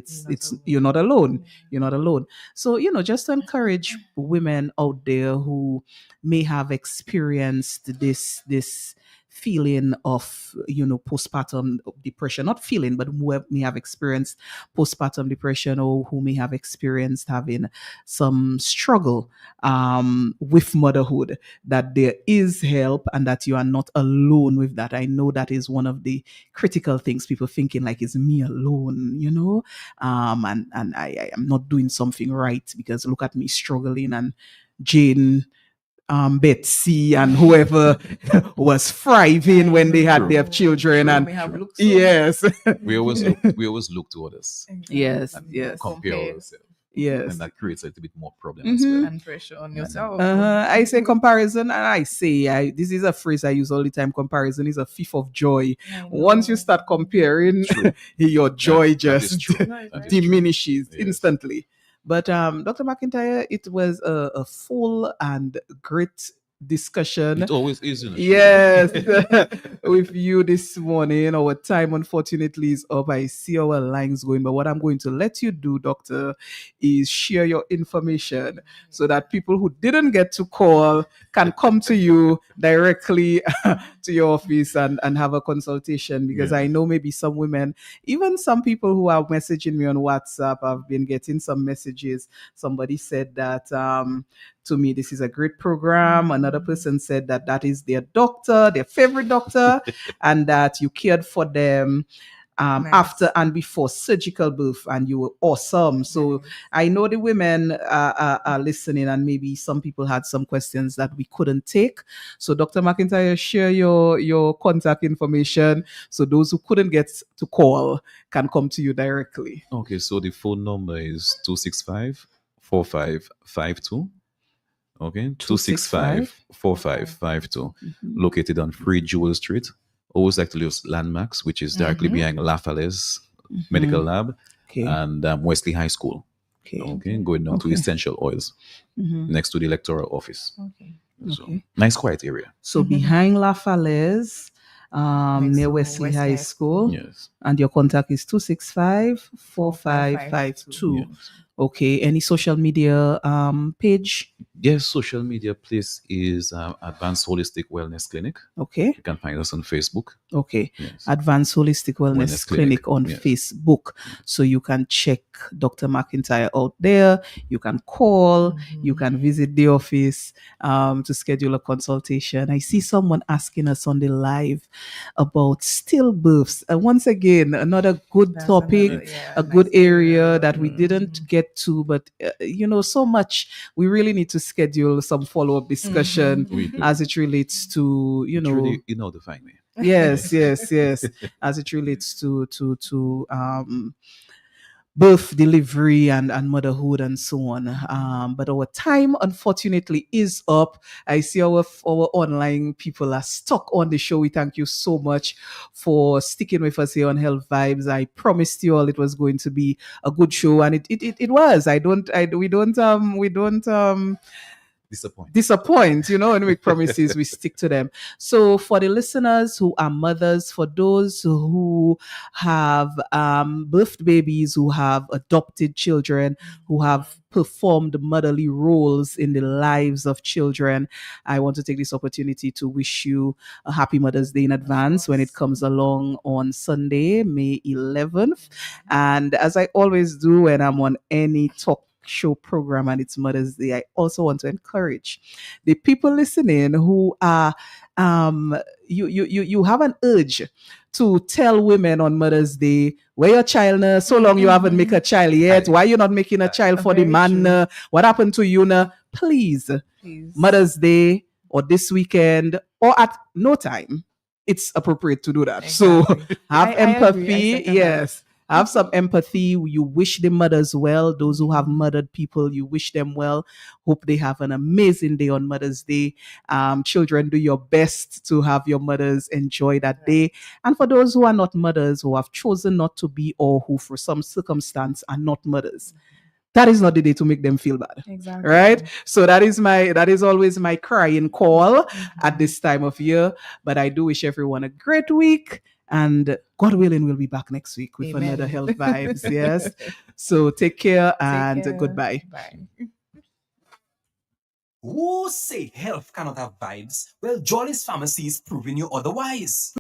C: you're not alone. You're not alone. So just to encourage women out there who may have experienced this feeling of postpartum depression, not feeling, but who may have experienced postpartum depression, or who may have experienced having some struggle with motherhood, that there is help, and that you are not alone with that. I know that is one of the critical things, people thinking like, it's me alone, and I am not doing something right, because look at me struggling, and Jane, Betsy, and whoever was thriving when they had their children. And yes,
H: we always look to others.
C: Yes,
H: compare ourselves.
C: Yes,
H: and that creates a little bit more problem as well.
D: And pressure on yourself.
C: I say comparison, and I say this is a phrase I use all the time. Comparison is a thief of joy. Once you start comparing, your joy just diminishes instantly. But Dr. McIntyre, it was a full and great discussion.
H: It always is,
C: Yes, with you this morning. Our time, unfortunately, is up. I see our lines going, but what I'm going to let you do, Doctor, is share your information so that people who didn't get to call can come to you directly to your office and have a consultation. Because I know maybe some women, even some people who are messaging me on WhatsApp, I've been getting some messages. Somebody said that to me, this is a great program. Another person said that that is their doctor, their favorite doctor, and that you cared for them after and before surgical birth, and you were awesome. So I know the women are listening, and maybe some people had some questions that we couldn't take. So Dr. McIntyre, share your contact information so those who couldn't get to call can come to you directly.
H: Okay, so the phone number is 265-4552. Okay, 265-4552. Located on Free Jewel Street. Always like to use landmarks, which is directly behind La Falaise Medical Lab and Wesley High School. Okay, going down to Essential Oils, next to the electoral office. So, nice quiet area.
C: So behind La Falaise, near Wesley High School.
H: Yes.
C: And your contact is 265-4552. Okay. Any social media page?
H: Yes, social media place is Advanced Holistic Wellness Clinic.
C: Okay.
H: You can find us on Facebook.
C: Okay.
H: Yes.
C: Advanced Holistic Wellness Clinic on Facebook. So you can check Dr. McIntyre out there. You can call. You can visit the office to schedule a consultation. I see someone asking us on the live about stillbirths. Once again, another good topic, a good area that we didn't get to, but so much. We really need to schedule some follow-up discussion as it relates to,
H: Really, to find me.
C: Yes. As it relates to birth, delivery, and motherhood, and so on. But our time, unfortunately, is up. I see our online people are stuck on the show. We thank you so much for sticking with us here on Health Vibes. I promised you all it was going to be a good show, and it was. We don't disappoint, and make promises, we stick to them. So for the listeners who are mothers, for those who have birthed babies, who have adopted children, who have performed motherly roles in the lives of children, I want to take this opportunity to wish you a happy Mother's Day in advance when it comes along on Sunday, May 11th. And as I always do when I'm on any talk show program and it's Mother's Day, I also want to encourage the people listening who are you have an urge to tell women on Mother's Day, where your child now, so long you haven't make a child yet, why you not making a child for the man, what happened to you now? Please, Mother's Day or this weekend or at no time, it's appropriate to do that. Exactly. So have empathy. Yes. Have some empathy. You wish the mothers well. Those who have mothered people, you wish them well. Hope they have an amazing day on Mother's Day. Children, do your best to have your mothers enjoy that day. And for those who are not mothers, who have chosen not to be, or who for some circumstance are not mothers, that is not the day to make them feel bad. Exactly. Right? So that is always my crying call at this time of year. But I do wish everyone a great week. And God willing, we'll be back next week with another Health Vibes. Yes. So take care and goodbye.
D: Bye.
B: Who say health cannot have vibes? Well, Jolly's Pharmacy is proving you otherwise.